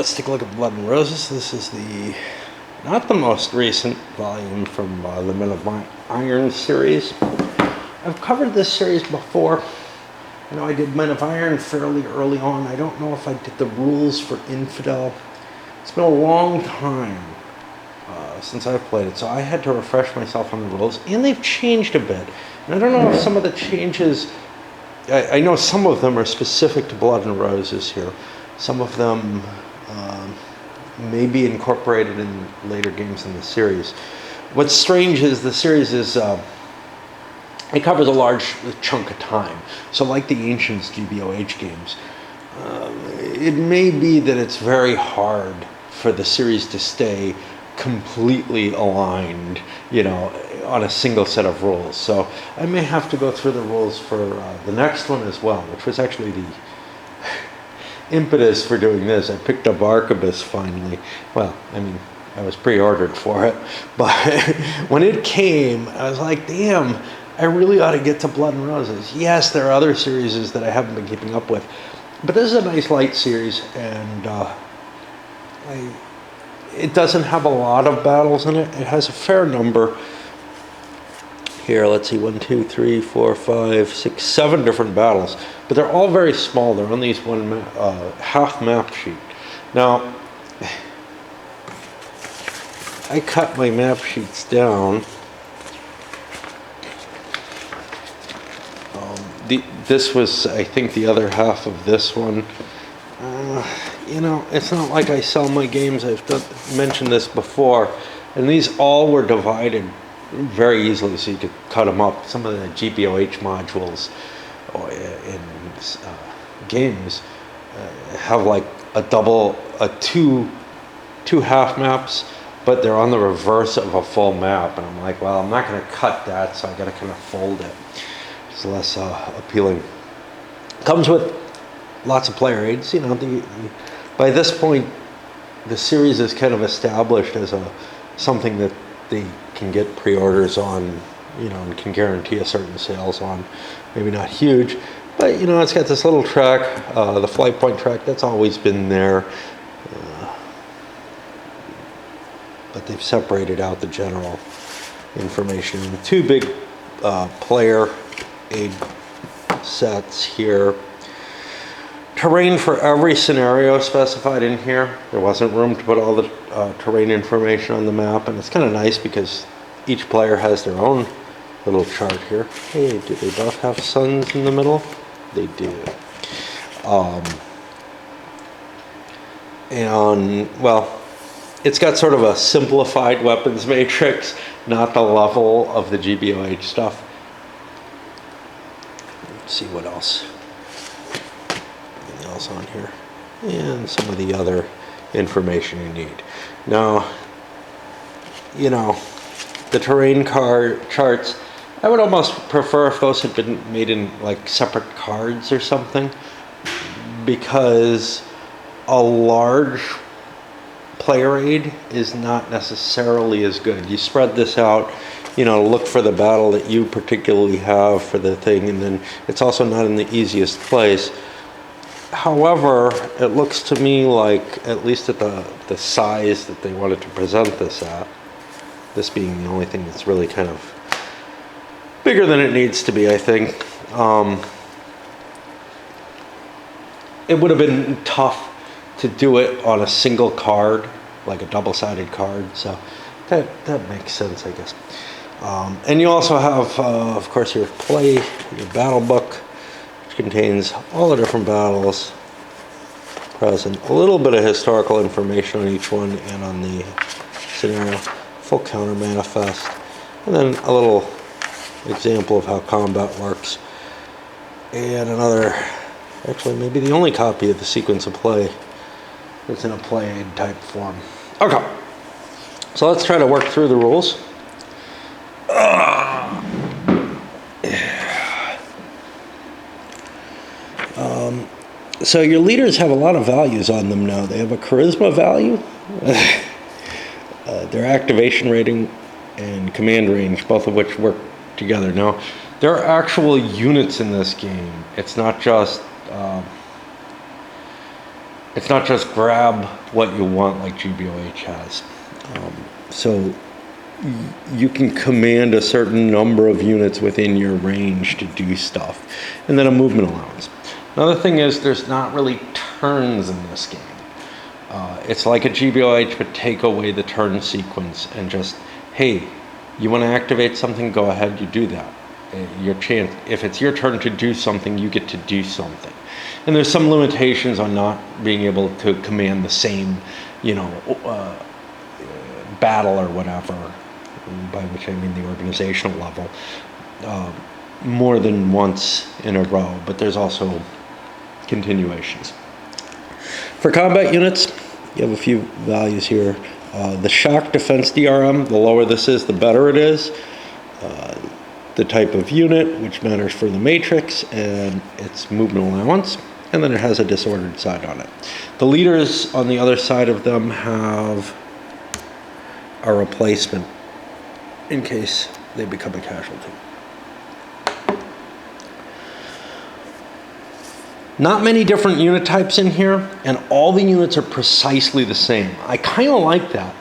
Let's take a look at Blood and Roses. This is not the most recent volume from the Men of Iron series. I've covered this series before. I know I did Men of Iron fairly early on. I don't know if I did the rules for Infidel. It's been a long time since I've played it, so I had to refresh myself on the rules, and they've changed a bit. And I don't know if some of the changes, I know some of them are specific to Blood and Roses here. Some of them may be incorporated in later games in the series. What's strange is the series is, it covers a large chunk of time. So like the Ancients GBOH games, it may be that it's very hard for the series to stay completely aligned, on a single set of rules. So I may have to go through the rules for the next one as well, which was actually the impetus for doing this. I picked up Arquebus finally. Well, I was pre-ordered for it, but when it came, I was like, damn, I really ought to get to Blood and Roses. Yes, there are other series that I haven't been keeping up with, but this is a nice light series, and it doesn't have a lot of battles in it. It has a fair number. Here, let's see, 1, 2, 3, 4, 5, 6, 7 different battles, but they're all very small. They're on these half map sheet. Now, I cut my map sheets down. This was, I think, the other half of this one. It's not like I sell my games. I've mentioned this before, and these all were divided very easily, so you could cut them up. Some of the GBOH modules in games have like two half maps, but they're on the reverse of a full map, and I'm like, well, I'm not going to cut that, so I got to kind of fold it. It's less appealing. Comes with lots of player aids. By this point, the series is kind of established as something that they can get pre-orders on, and can guarantee a certain sales on. Maybe not huge, but it's got this little track, the flight point track, that's always been there. But they've separated out the general information. The two big player aid sets here. Terrain for every scenario specified in here. There wasn't room to put all the terrain information on the map, and it's kind of nice because each player has their own little chart here. Hey, do they both have suns in the middle? They do. It's got sort of a simplified weapons matrix, not the level of the GBOH stuff. Let's see what else. Anything else on here? And some of the other information you need. Now, the terrain charts, I would almost prefer if those had been made in like separate cards or something, because a large player aid is not necessarily as good. You spread this out, look for the battle that you particularly have for the thing, and then it's also not in the easiest place. However, it looks to me like, at least at the size that they wanted to present this at, this being the only thing that's really kind of bigger than it needs to be, I think, it would have been tough to do it on a single card, like a double-sided card, so that makes sense, I guess. And you also have, of course, your battle book, which contains all the different battles present, a little bit of historical information on each one and on the scenario, full counter manifest, and then a little example of how combat works, and another, actually maybe the only copy of the sequence of play that's in a play aid type form. Okay, so let's try to work through the rules. So your leaders have a lot of values on them now. They have a charisma value, their activation rating, and command range, both of which work together. Now, there are actual units in this game. It's not just It's not just grab what you want like GBOH has. So you can command a certain number of units within your range to do stuff. And then a movement allowance. Another thing is there's not really turns in this game. It's like a GBOH, but take away the turn sequence and just, hey, you want to activate something, go ahead, you do that. Your chance, if it's your turn to do something, you get to do something. And there's some limitations on not being able to command the same, battle or whatever, by which I mean the organizational level, more than once in a row, but there's also continuations. For combat units, you have a few values here. The shock defense DRM, the lower this is, the better it is. The type of unit, which matters for the matrix, and its movement allowance, and then it has a disordered side on it. The leaders on the other side of them have a replacement in case they become a casualty. Not many different unit types in here, and all the units are precisely the same. I kind of like that.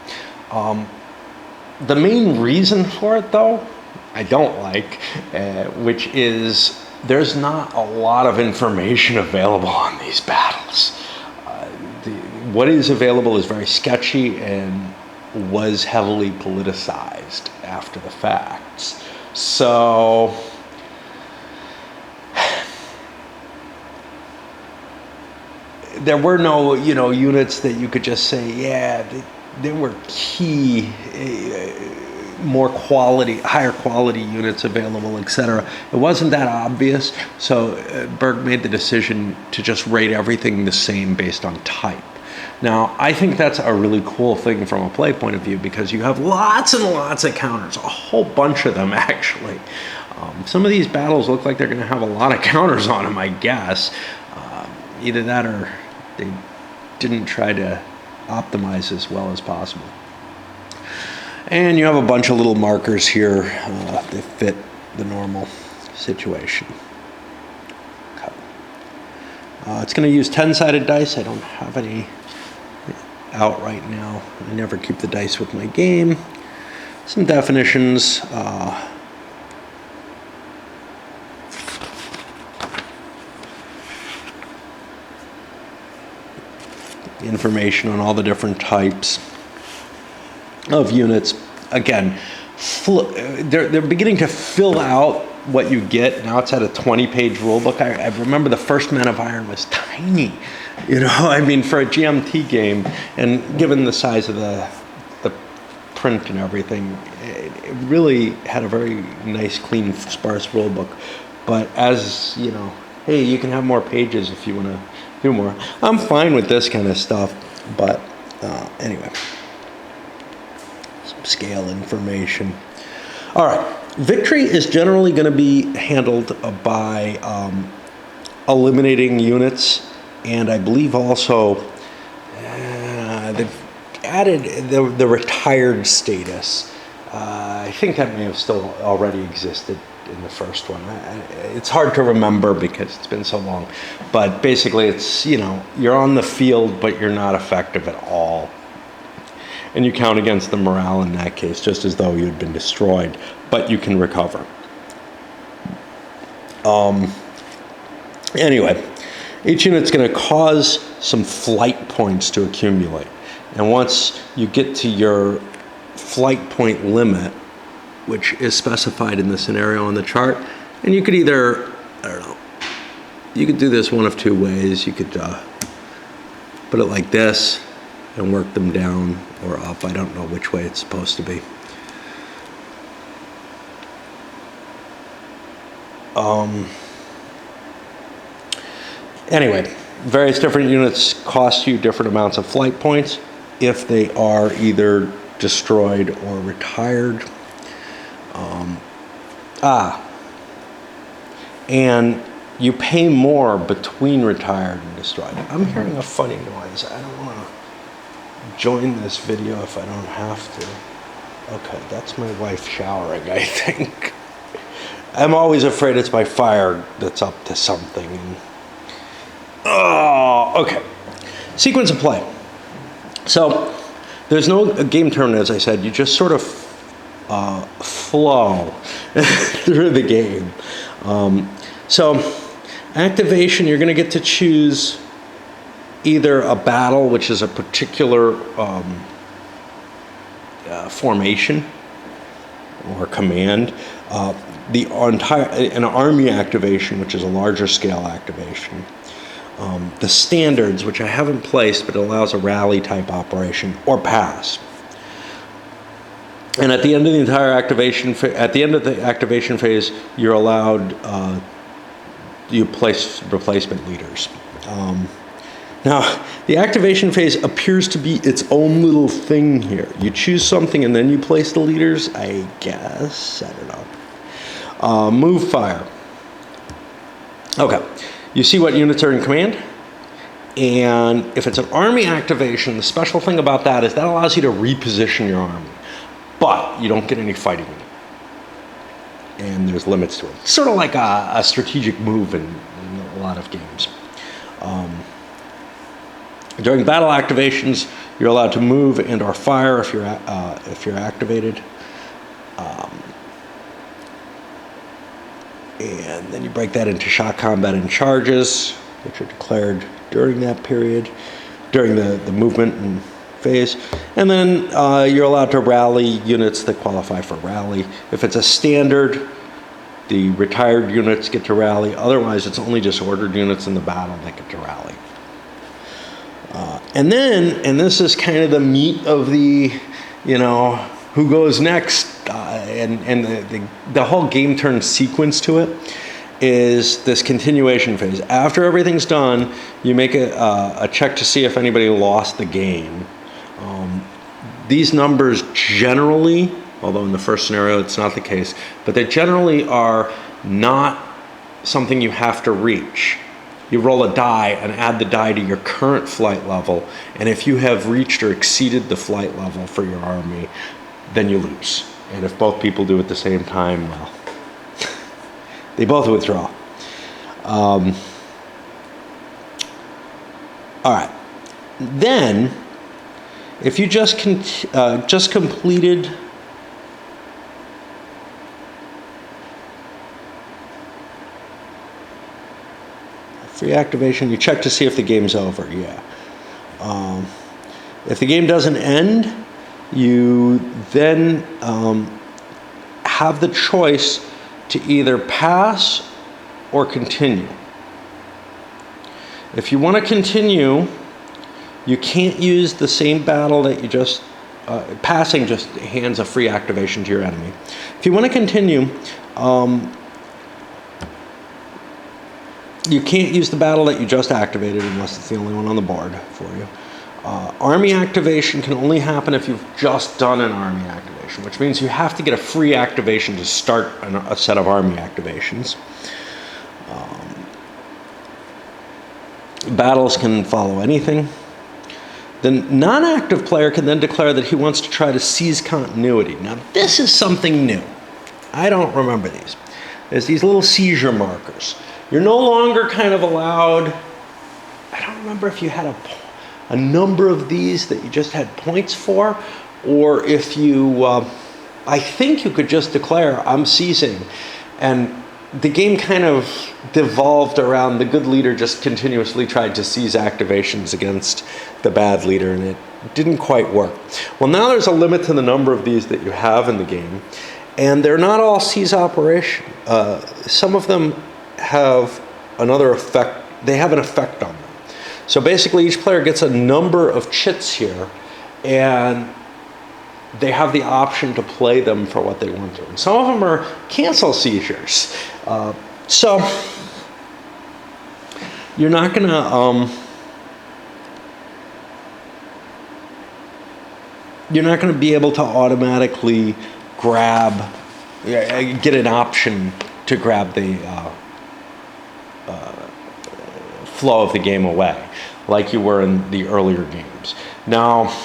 The main reason for it, though, I don't like, which is there's not a lot of information available on these battles. What is available is very sketchy and was heavily politicized after the facts. So there were no, units that you could just say, yeah, they were key, higher quality units available, etc. It wasn't that obvious, so Berg made the decision to just rate everything the same based on type. Now, I think that's a really cool thing from a play point of view because you have lots and lots of counters, a whole bunch of them actually. Some of these battles look like they're going to have a lot of counters on them, I guess. Either that or they didn't try to optimize as well as possible. And you have a bunch of little markers here that fit the normal situation. Okay. It's going to use 10-sided dice. I don't have any out right now. I never keep the dice with my game. Some definitions. Information on all the different types of units. Again, they're beginning to fill out what you get. Now it's at a 20-page rulebook. I remember the first Men of Iron was tiny. For a GMT game, and given the size of the print and everything, it really had a very nice, clean, sparse rulebook. But as hey, you can have more pages if you want to do more. I'm fine with this kind of stuff, but anyway, some scale information. All right, victory is generally going to be handled by eliminating units, and I believe also they've added the retired status. I think that may have still already existed in the first one. It's hard to remember because it's been so long, but basically it's, you're on the field, but you're not effective at all. And you count against the morale in that case, just as though you'd been destroyed, but you can recover. Anyway, each unit's going to cause some flight points to accumulate. And once you get to your flight point limit, which is specified in the scenario on the chart, and you could either, you could do this one of two ways. You could put it like this and work them down or up. I don't know which way it's supposed to be. Anyway, various different units cost you different amounts of flight points if they are either destroyed or retired. And you pay more between retired and destroyed. I'm hearing a funny noise. I don't want to join this video if I don't have to. Okay, that's my wife showering, I think. I'm always afraid it's my fire that's up to something. Oh, okay. sequence of play. So there's no game turn, as I said. You just sort of flow through the game. So activation, you're going to get to choose either a battle, which is a particular formation or command, an army activation, which is a larger scale activation, the standards, which I haven't placed, but it allows a rally type operation, or pass. And at the end of the entire activation, at the end of the activation phase, you're allowed you place replacement leaders. Now, the activation phase appears to be its own little thing here. You choose something and then you place the leaders, I guess. I don't know. Move fire. Okay. You see what units are in command. And if it's an army activation, the special thing about that is that allows you to reposition your army. But you don't get any fighting in it. And there's limits to it. It's sort of like a strategic move in a lot of games. During battle activations, you're allowed to move and or fire if you're activated. And then you break that into shot combat and charges, which are declared during that period, during the movement and phase. And then you're allowed to rally units that qualify for rally. If it's a standard, the retired units get to rally. Otherwise, it's only just ordered units in the battle that get to rally. And this is kind of the meat of the, who goes next, and the whole game turn sequence to it is this continuation phase. After everything's done, you make a check to see if anybody lost the game. These numbers generally, although in the first scenario it's not the case, but they generally are not something you have to reach. You roll a die and add the die to your current flight level, and if you have reached or exceeded the flight level for your army, then you lose. And if both people do it at the same time, well, they both withdraw. All right. Then, if you just completed free activation, you check to see if the game's over, yeah. If the game doesn't end, you then have the choice to either pass or continue. If you want to continue, you can't use the same battle that you just, passing just hands a free activation to your enemy. If you want to continue, you can't use the battle that you just activated unless it's the only one on the board for you. Army activation can only happen if you've just done an army activation, which means you have to get a free activation to start a set of army activations. Battles can follow anything. The non-active player can then declare that he wants to try to seize continuity. Now, this is something new. I don't remember these. There's these little seizure markers. You're no longer kind of allowed, I don't remember if you had a number of these that you just had points for, or if you, I think you could just declare, I'm seizing. And the game kind of devolved around the good leader just continuously tried to seize activations against the bad leader, and it didn't quite work. Well, now there's a limit to the number of these that you have in the game, and they're not all seize operation. Some of them have another effect, they have an effect on them. So basically each player gets a number of chits here, and they have the option to play them for what they want to. And some of them are cancel seizures. So you're not gonna be able to automatically get an option to grab the flow of the game away, like you were in the earlier games. Now,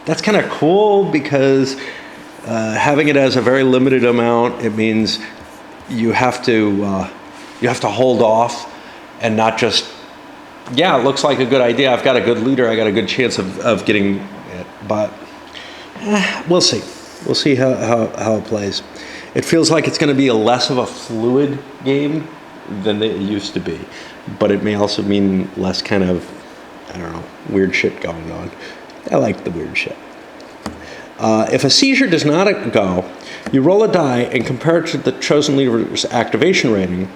that's kind of cool because having it as a very limited amount, it means you have to hold off and not just yeah, it looks like a good idea. I've got a good leader. I got a good chance of getting it, but we'll see. We'll see how it plays. It feels like it's going to be less of a fluid game than it used to be, but it may also mean less kind of, I don't know, weird shit going on. I like the weird shit. If a seizure does not go, you roll a die and compare it to the chosen leader's activation rating,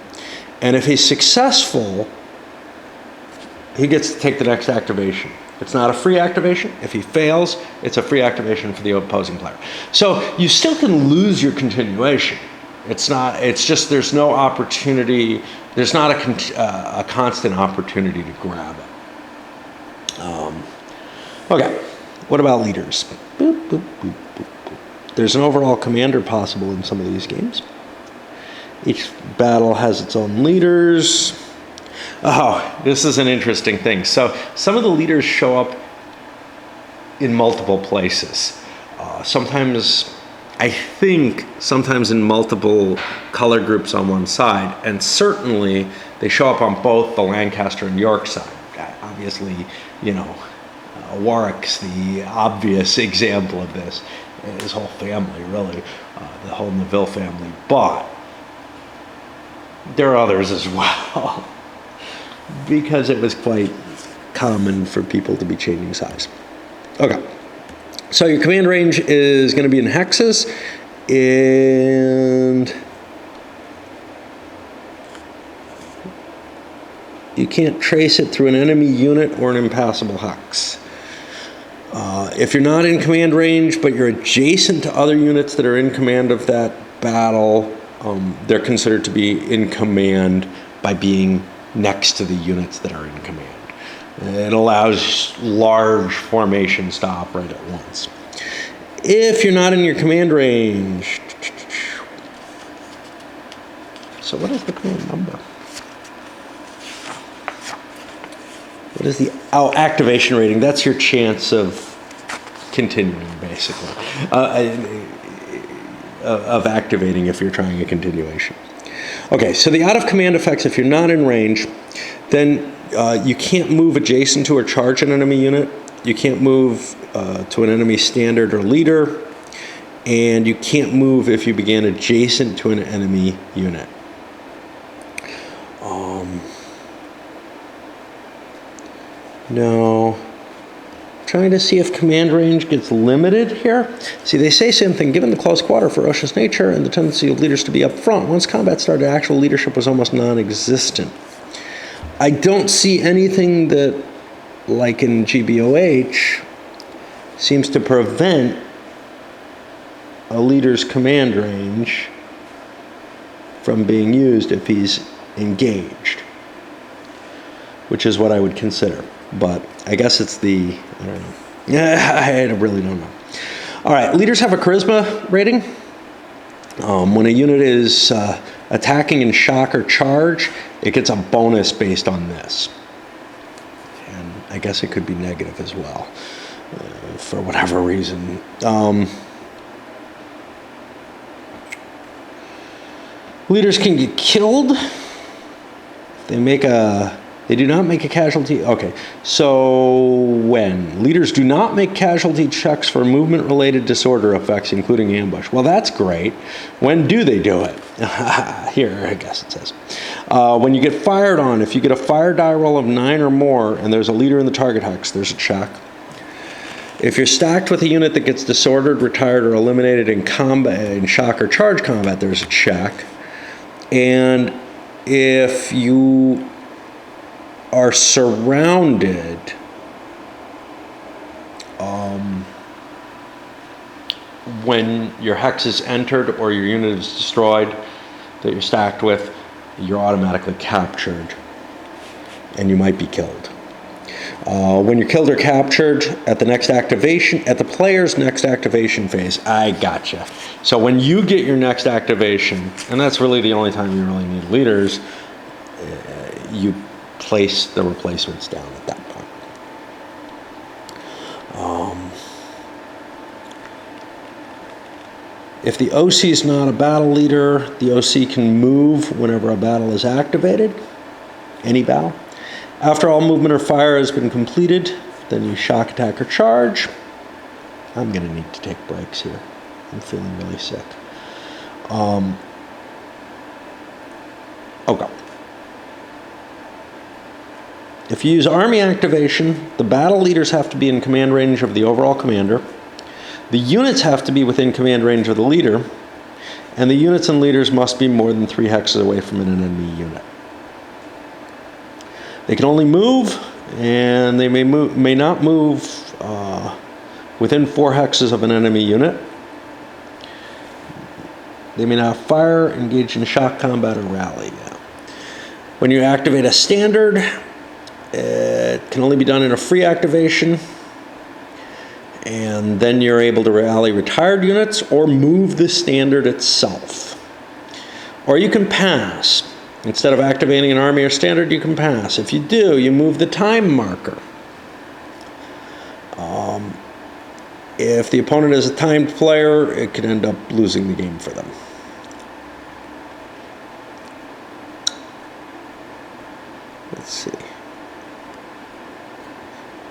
and if he's successful, he gets to take the next activation. It's not a free activation. If he fails, it's a free activation for the opposing player. So you still can lose your continuation. It's just there's no opportunity, there's not a constant opportunity to grab it. Okay, what about leaders? Boop, boop, boop, boop, boop. There's an overall commander possible in some of these games. Each battle has its own leaders. Oh, this is an interesting thing. So some of the leaders show up in multiple places. Sometimes in multiple color groups on one side, and certainly they show up on both the Lancaster and York side. Obviously, Warwick's the obvious example of this. His whole family, really, the whole Neville family. But there are others as well, because it was quite common for people to be changing sides. Okay, so your command range is going to be in hexes, and you can't trace it through an enemy unit or an impassable hex. If you're not in command range, but you're adjacent to other units that are in command of that battle, they're considered to be in command by being next to the units that are in command. It allows large formations to operate at once. If you're not in your command range, so what is the command number? What is the activation rating? That's your chance of continuing, basically, of activating if you're trying a continuation. Okay, so the out of command effects, if you're not in range, then you can't move adjacent to or charge an enemy unit. You can't move to an enemy standard or leader, and you can't move if you begin adjacent to an enemy unit. No. Trying to see if command range gets limited here. See, they say something, given the close quarter, ferocious nature, and the tendency of leaders to be up front, once combat started, actual leadership was almost non-existent. I don't see anything that, like in GBOH, seems to prevent a leader's command range from being used if he's engaged, which is what I would consider. But I guess it's I don't know. Yeah, I really don't know. All right, leaders have a charisma rating. When a unit is attacking in shock or charge, it gets a bonus based on this. And I guess it could be negative as well, for whatever reason. Leaders can get killed. They do not make a casualty. Okay, so when leaders do not make casualty checks for movement-related disorder effects, including ambush. Well, that's great. When do they do it? Here, I guess it says. When you get fired on, if you get a fire die roll of 9 or more, and there's a leader in the target hex, there's a check. If you're stacked with a unit that gets disordered, retired, or eliminated in combat, in shock or charge combat, there's a check. And if you are surrounded, when your hex is entered or your unit is destroyed that you're stacked with, you're automatically captured and you might be killed. When you're killed or captured at the next activation, at the player's next activation phase, I gotcha. So when you get your next activation, and that's really the only time you really need leaders, you place the replacements down at that point. If the OC is not a battle leader, the OC can move whenever a battle is activated, any battle, After all movement or fire has been completed, then you shock, attack, or charge. I'm going to need to take breaks here. I'm feeling really sick. Okay. If you use army activation, the battle leaders have to be in command range of the overall commander. The units have to be within command range of the leader. And the units and leaders must be more than 3 hexes away from an enemy unit. They can only move, and they may not move within 4 hexes of an enemy unit. They may not fire, engage in shock combat, or rally. Yeah. When you activate a standard, it can only be done in a free activation. And then you're able to rally retired units or move the standard itself. Or you can pass. Instead of activating an army or standard, you can pass. If you do, you move the time marker. If the opponent is a timed player, it could end up losing the game for them. Let's see.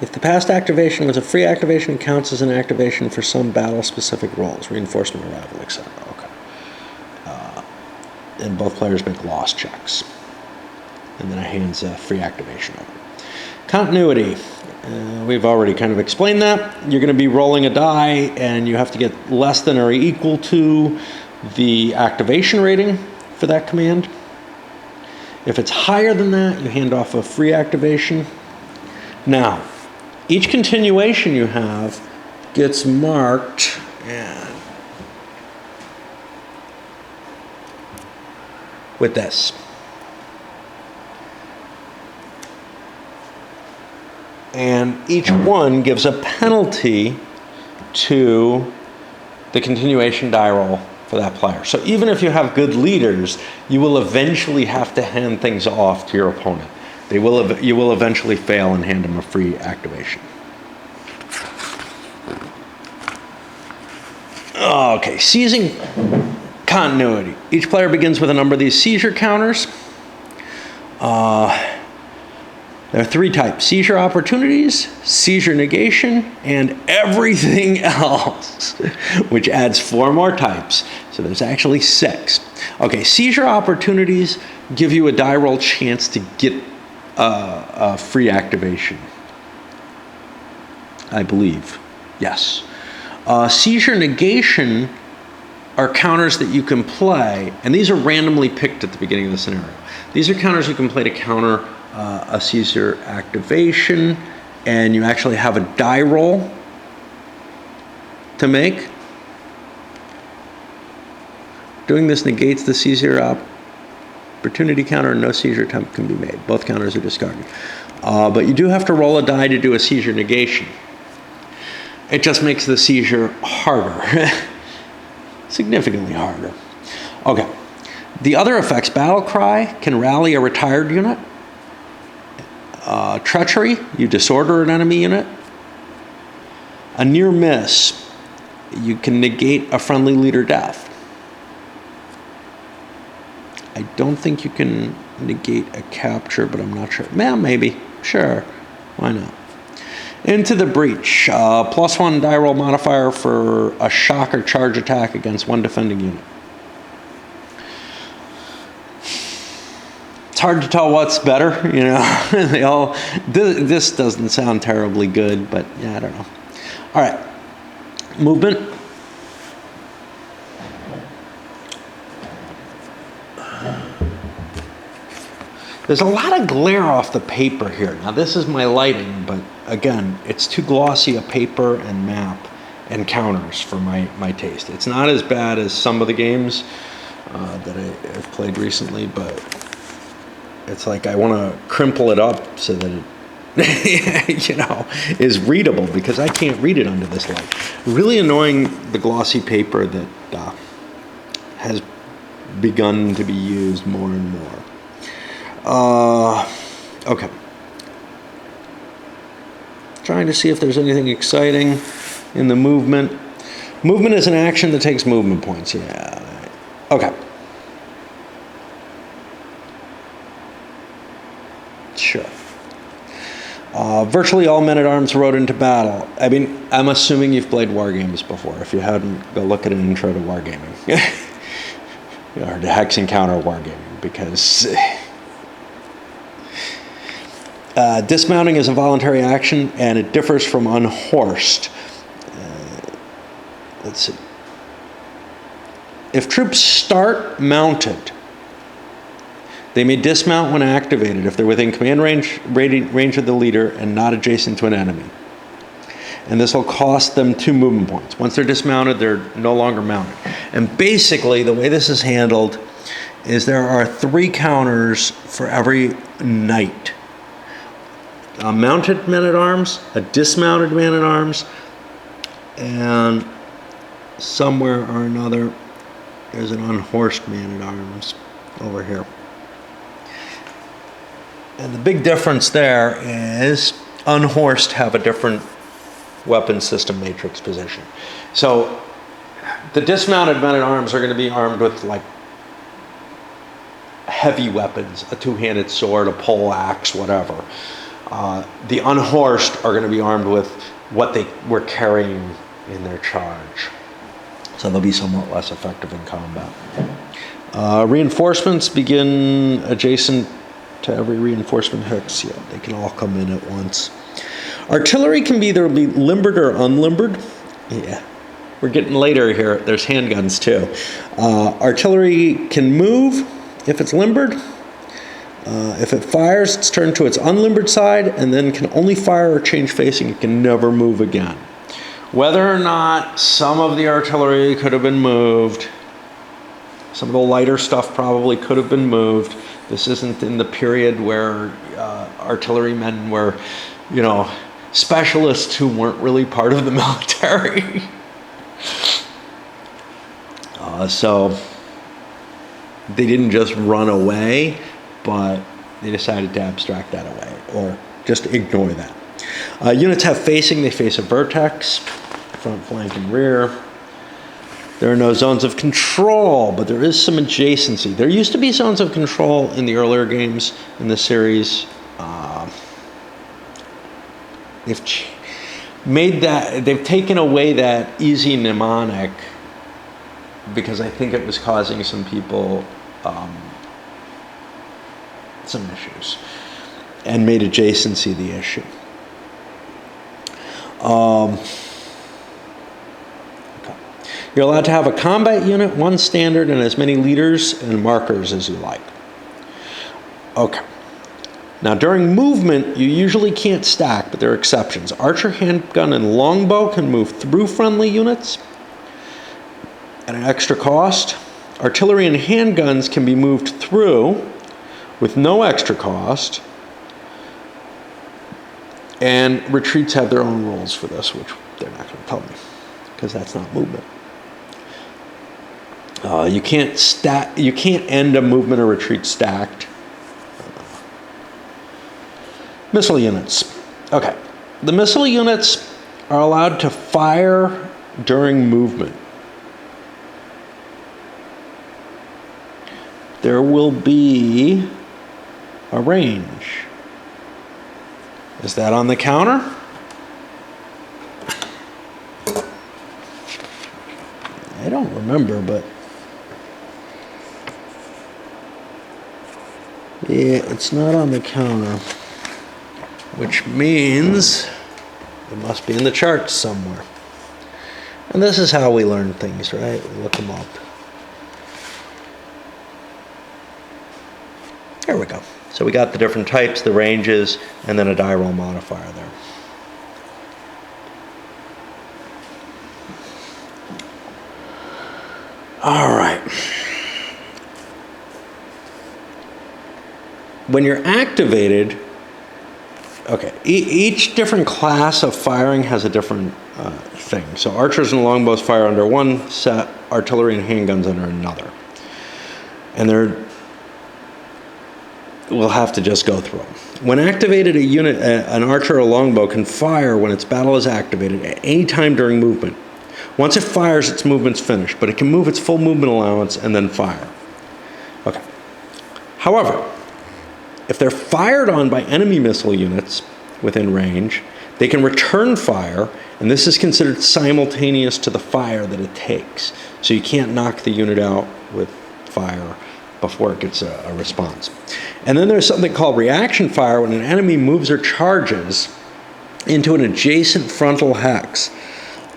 If the past activation was a free activation, it counts as an activation for some battle-specific roles, reinforcement, arrival, etc. Okay. And both players make loss checks. And then it hands a free activation over. Continuity. We've already kind of explained that. You're going to be rolling a die, and you have to get less than or equal to the activation rating for that command. If it's higher than that, you hand off a free activation. Now, each continuation you have gets marked with this. And each one gives a penalty to the continuation die roll for that player. So even if you have good leaders, you will eventually have to hand things off to your opponent. You will eventually fail and hand them a free activation. Okay, seizing continuity. Each player begins with a number of these seizure counters. There are 3 types: seizure opportunities, seizure negation, and everything else, which adds 4 more types. So there's actually 6. Okay, seizure opportunities give you a die roll chance to get a free activation, I believe. Yes. Seizure negation are counters that you can play, and these are randomly picked at the beginning of the scenario. These are counters you can play to counter a seizure activation, and you actually have a die roll to make. Doing this negates the seizure opportunity counter, and no seizure attempt can be made. Both counters are discarded. But you do have to roll a die to do a seizure negation. It just makes the seizure harder. Significantly harder. Okay. The other effects: battle cry can rally a retired unit. Treachery, you disorder an enemy unit. A near miss, you can negate a friendly leader death. I don't think you can negate a capture, but I'm not sure. Well, maybe. Sure. Why not? Into the breach. +1 die roll modifier for a shock or charge attack against one defending unit. It's hard to tell what's better, you know. This doesn't sound terribly good, but yeah, I don't know. All right. Movement. There's a lot of glare off the paper here. Now, this is my lighting, but again, it's too glossy a paper and map and counters for my taste. It's not as bad as some of the games that I've played recently, but it's like I want to crimple it up so that it, you know, is readable, because I can't read it under this light. Really annoying, the glossy paper that has begun to be used more and more. Okay. Trying to see if there's anything exciting in the movement. Movement is an action that takes movement points. Yeah. Okay. Sure. Virtually all men-at-arms rode into battle. I mean, I'm assuming you've played War Games before. If you hadn't, go look at an intro to Wargaming. Or to Hex Encounter Wargaming, because dismounting is a voluntary action, and it differs from unhorsed. Let's see. If troops start mounted, they may dismount when activated if they're within command range of the leader and not adjacent to an enemy. And this will cost them 2 movement points. Once they're dismounted, they're no longer mounted. And basically, the way this is handled is there are 3 counters for every knight. A mounted man-at-arms, a dismounted man-at-arms, and somewhere or another, there's an unhorsed man-at-arms over here. And the big difference there is unhorsed have a different weapon system matrix position. So the dismounted men-at-arms are going to be armed with like heavy weapons, a 2-handed sword, a pole axe, whatever. The unhorsed are going to be armed with what they were carrying in their charge. So they'll be somewhat less effective in combat. Reinforcements begin adjacent to every reinforcement hex. Yeah, they can all come in at once. Artillery can either be limbered or unlimbered. Yeah, we're getting later here. There's handguns too. Artillery can move if it's limbered. If it fires, it's turned to its unlimbered side and then can only fire or change facing. It can never move again. Whether or not some of the artillery could have been moved, some of the lighter stuff probably could have been moved. This isn't in the period where artillerymen were, you know, specialists who weren't really part of the military. So they didn't just run away, but they decided to abstract that away or just ignore that. Units have facing. They face a vertex, front, flank, and rear. There are no zones of control, but there is some adjacency. There used to be zones of control in the earlier games in the series. They've taken away that easy mnemonic because I think it was causing some people some issues and made adjacency the issue. You're allowed to have a combat unit, 1 standard, and as many leaders and markers as you like. Okay. Now, during movement, you usually can't stack, but there are exceptions. Archer, handgun, and longbow can move through friendly units at an extra cost. Artillery and handguns can be moved through with no extra cost. And retreats have their own rules for this, which they're not going to tell me, because that's not movement. You can't end a movement or retreat stacked. Missile units. Okay. The missile units are allowed to fire during movement. There will be a range. Is that on the counter? I don't remember, but yeah, it's not on the counter, which means it must be in the charts somewhere. And this is how we learn things, right? We look them up. There we go. So we got the different types, the ranges, and then a die roll modifier there. All right. When you're activated, okay, each different class of firing has a different thing. So archers and longbows fire under one set, artillery and handguns under another. And we'll have to just go through them. When activated, a unit, an archer or longbow can fire when its battle is activated at any time during movement. Once it fires, its movement's finished, but it can move its full movement allowance and then fire. Okay. However, if they're fired on by enemy missile units, within range. They can return fire, and this is considered simultaneous to the fire that it takes. So you can't knock the unit out with fire before it gets a response. And then there's something called reaction fire when an enemy moves or charges into an adjacent frontal hex.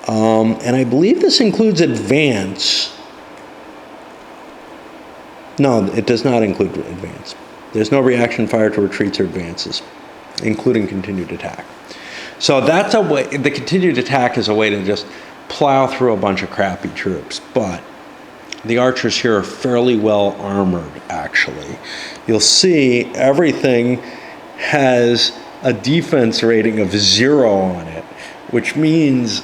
And I believe this includes advance. No, it does not include advance. There's no reaction fire to retreats or advances, including continued attack. So that's a way, the continued attack is a way to just plow through a bunch of crappy troops. But the archers here are fairly well armored, actually. You'll see everything has a defense rating of 0 on it, which means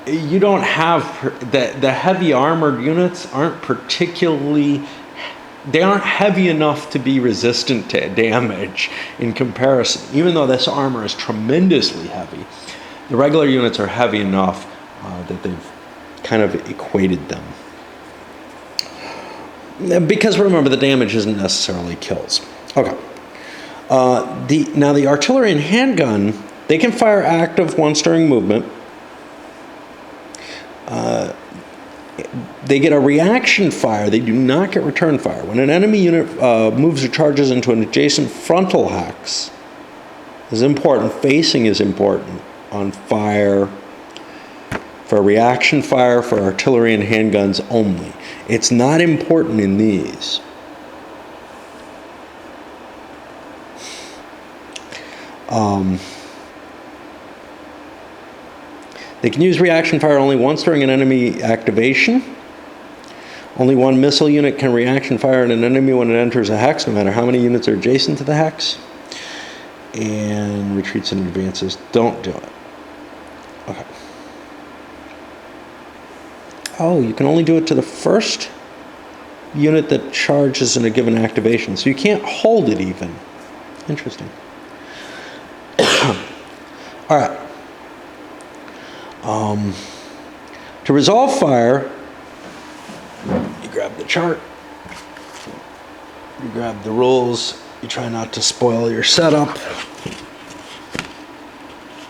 you don't have, the heavy armored units aren't particularly, they aren't heavy enough to be resistant to damage in comparison. Even though this armor is tremendously heavy, the regular units are heavy enough that they've kind of equated them. Because remember, the damage isn't necessarily kills. Okay. Now the artillery and handgun, they can fire active once during movement. They get a reaction fire. They do not get return fire. When an enemy unit moves or charges into an adjacent frontal hex, this is important. Facing is important on fire, for reaction fire for artillery and handguns only. It's not important in these. They can use reaction fire only once during an enemy activation. Only one missile unit can reaction fire at an enemy when it enters a hex, no matter how many units are adjacent to the hex. And retreats and advances don't do it. Okay. Oh, you can only do it to the first unit that charges in a given activation. So you can't hold it even. Interesting. All right. To resolve fire, you grab the chart, you grab the rules, you try not to spoil your setup.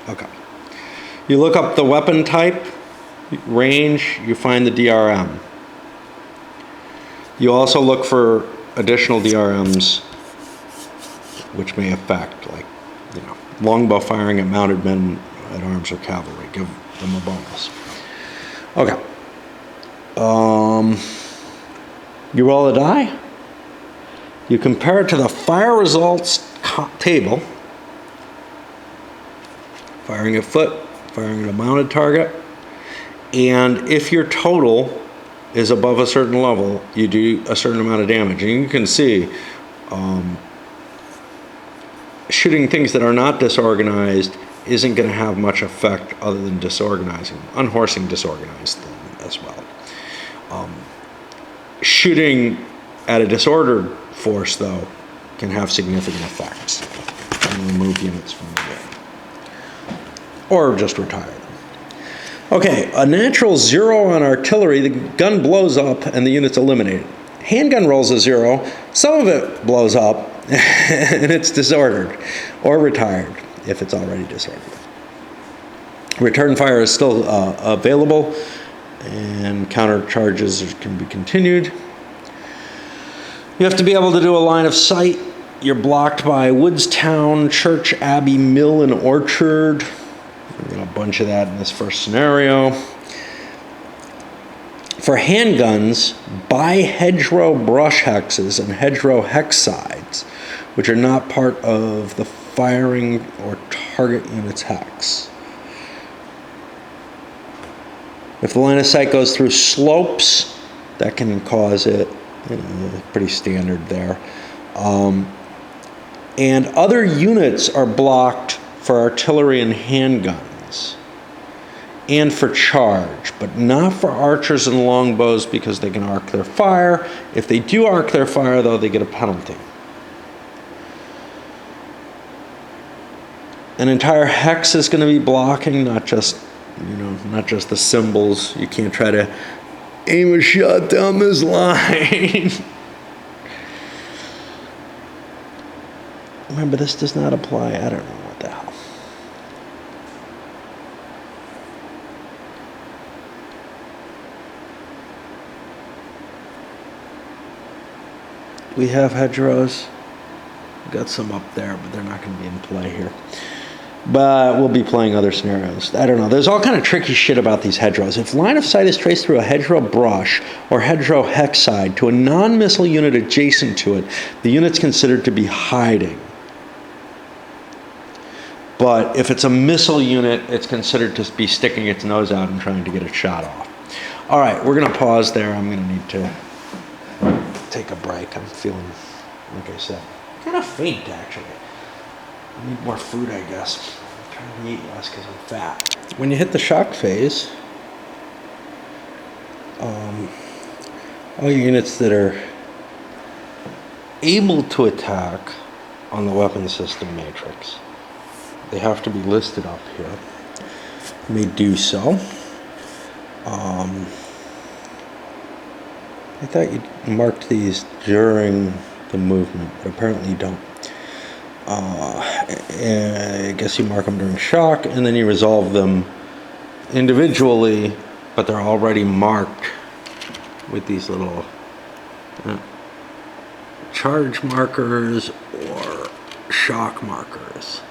Okay. You look up the weapon type, range, you find the DRM. You also look for additional DRMs which may affect, like, you know, longbow firing at mounted men at arms or cavalry. Give them a bonus. Okay. You roll a die. You compare it to the fire results table. Firing at foot, firing at a mounted target. And if your total is above a certain level, you do a certain amount of damage. And you can see shooting things that are not disorganized isn't going to have much effect other than disorganizing. Unhorsing disorganized them as well. Shooting at a disordered force, though, can have significant effects and remove units from the game. Or just retire them. Okay, a natural 0 on artillery, the gun blows up and the unit's eliminated. Handgun rolls a 0, some of it blows up and it's disordered or retired if it's already disordered. Return fire is still available and counter charges can be continued. You have to be able to do a line of sight. You're blocked by Woodstown, Church, Abbey, Mill, and Orchard. We got a bunch of that in this first scenario. For handguns, buy hedgerow brush hexes and hedgerow hex sides, which are not part of the firing or target unit's hex. If the line of sight goes through slopes, that can cause it. You know, pretty standard there. And other units are blocked for artillery and handguns and for charge, but not for archers and longbows because they can arc their fire. If they do arc their fire, though, they get a penalty. An entire hex is going to be blocking, not just the symbols. You can't try to aim a shot down this line. Remember, this does not apply. I don't know We have hedgerows. Got some up there, but they're not going to be in play here. But we'll be playing other scenarios. I don't know. There's all kind of tricky shit about these hedgerows. If line of sight is traced through a hedgerow brush or hedgerow hex side to a non-missile unit adjacent to it, the unit's considered to be hiding. But if it's a missile unit, it's considered to be sticking its nose out and trying to get a shot off. All right, we're going to pause there. I'm going to need to take a break. I'm feeling, like I said, kind of faint, actually. I need more food, I guess. I'm trying to eat less because I'm fat. When you hit the shock phase, all units that are able to attack on the weapon system matrix, they have to be listed up here. May do so. I thought you marked these during the movement, but apparently you don't. I guess you mark them during shock, and then you resolve them individually, but they're already marked with these little charge markers or shock markers,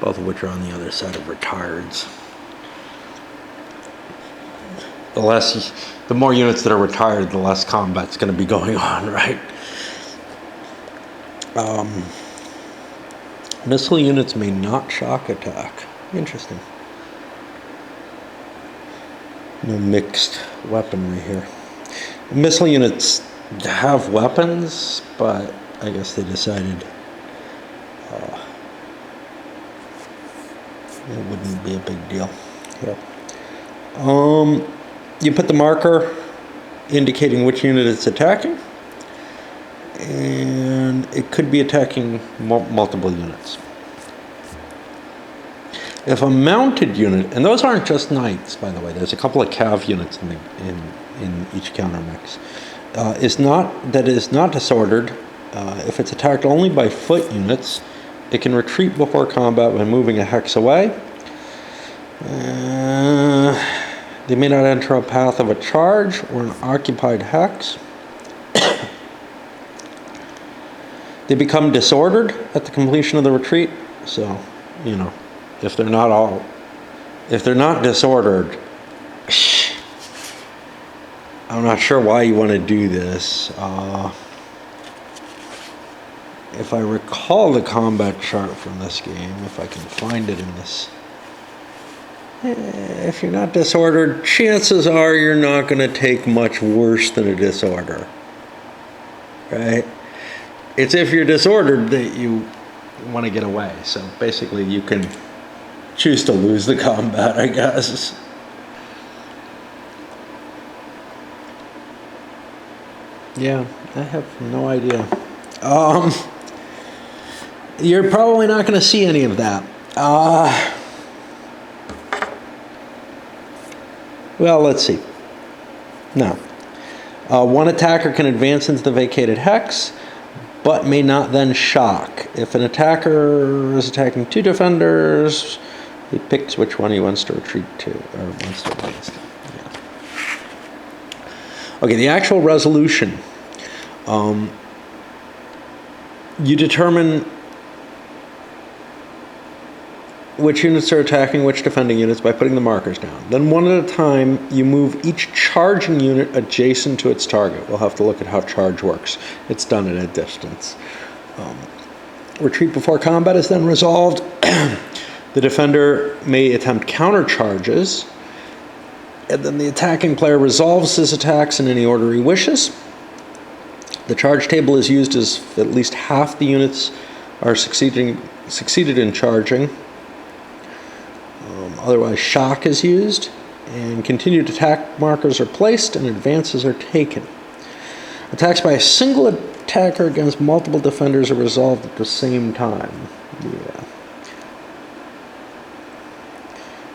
both of which are on the other side of retards. The more units that are retired, the less combat's going to be going on, right? Missile units may not shock attack. Interesting. No mixed weaponry here. Missile units have weapons, but I guess they decided it wouldn't be a big deal here. You put the marker indicating which unit it's attacking, and it could be attacking multiple units. If a mounted unit, and those aren't just knights, by the way, there's a couple of cav units in each counter mix, is not disordered. If it's attacked only by foot units, it can retreat before combat by moving a hex away. They may not enter a path of a charge or an occupied hex. They become disordered at the completion of the retreat. So, you know, if they're not disordered, I'm not sure why you want to do this. If I recall the combat chart from this game, if I can find it in this. If you're not disordered, chances are you're not going to take much worse than a disorder. Right? It's if you're disordered that you want to get away. So basically you can choose to lose the combat, I guess. Yeah, I have no idea. You're probably not going to see any of that. Well, let's see. No. One attacker can advance into the vacated hex, but may not then shock. If an attacker is attacking two defenders, he picks which one he wants to retreat to, or wants to advance to. Yeah. Okay, the actual resolution. You determine which units are attacking which defending units by putting the markers down. Then one at a time, you move each charging unit adjacent to its target. We'll have to look at how charge works. It's done at a distance. Retreat before combat is then resolved. The defender may attempt counter charges, and then the attacking player resolves his attacks in any order he wishes. The charge table is used as at least half the units are succeeded in charging. Otherwise, shock is used, and continued attack markers are placed, and advances are taken. Attacks by a single attacker against multiple defenders are resolved at the same time. Yeah.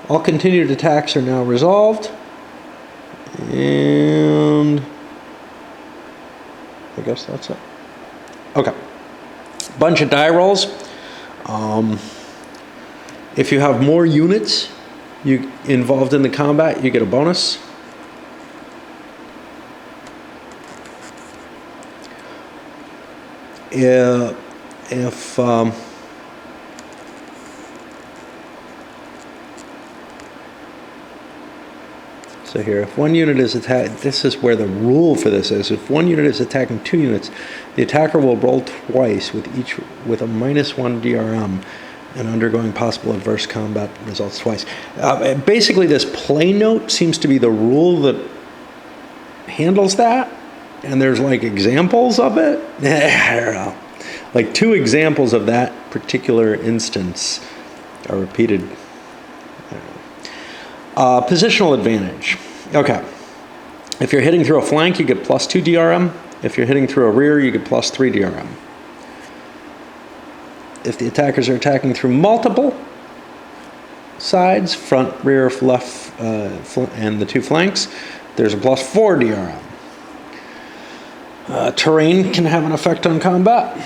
All continued attacks are now resolved, and I guess that's it. Okay. Bunch of die rolls. If you have more units involved in the combat, you get a bonus. if so here, if one unit is attacked, this is where the rule for this is. If one unit is attacking 2 units, the attacker will roll twice with a -1 DRM and undergoing possible adverse combat results twice. Basically, this play note seems to be the rule that handles that, and there's like examples of it. I don't know. Like 2 examples of that particular instance are repeated. Positional advantage. Okay. If you're hitting through a flank, you get +2 DRM. If you're hitting through a rear, you get +3 DRM. If the attackers are attacking through multiple sides, front, rear, left, and the 2 flanks, there's a +4 DRM. Terrain can have an effect on combat.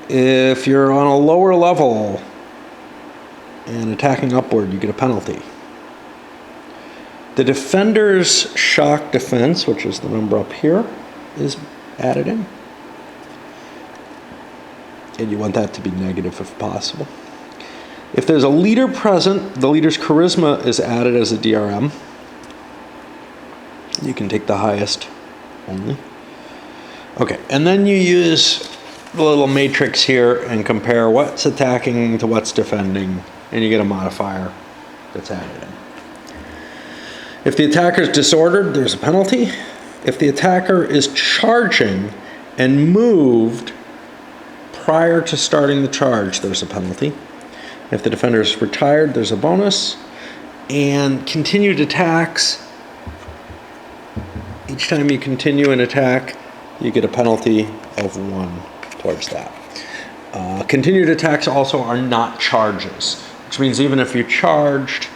If you're on a lower level and attacking upward, you get a penalty. The defender's shock defense, which is the number up here, is added in. And you want that to be negative if possible. If there's a leader present, the leader's charisma is added as a DRM. You can take the highest only. Okay, and then you use the little matrix here and compare what's attacking to what's defending, and you get a modifier that's added in. If the attacker is disordered, there's a penalty. If the attacker is charging and moved prior to starting the charge, there's a penalty. If the defender is retired, there's a bonus. And continued attacks, each time you continue an attack, you get a penalty of 1 towards that. Continued attacks also are not charges, which means even if you charged,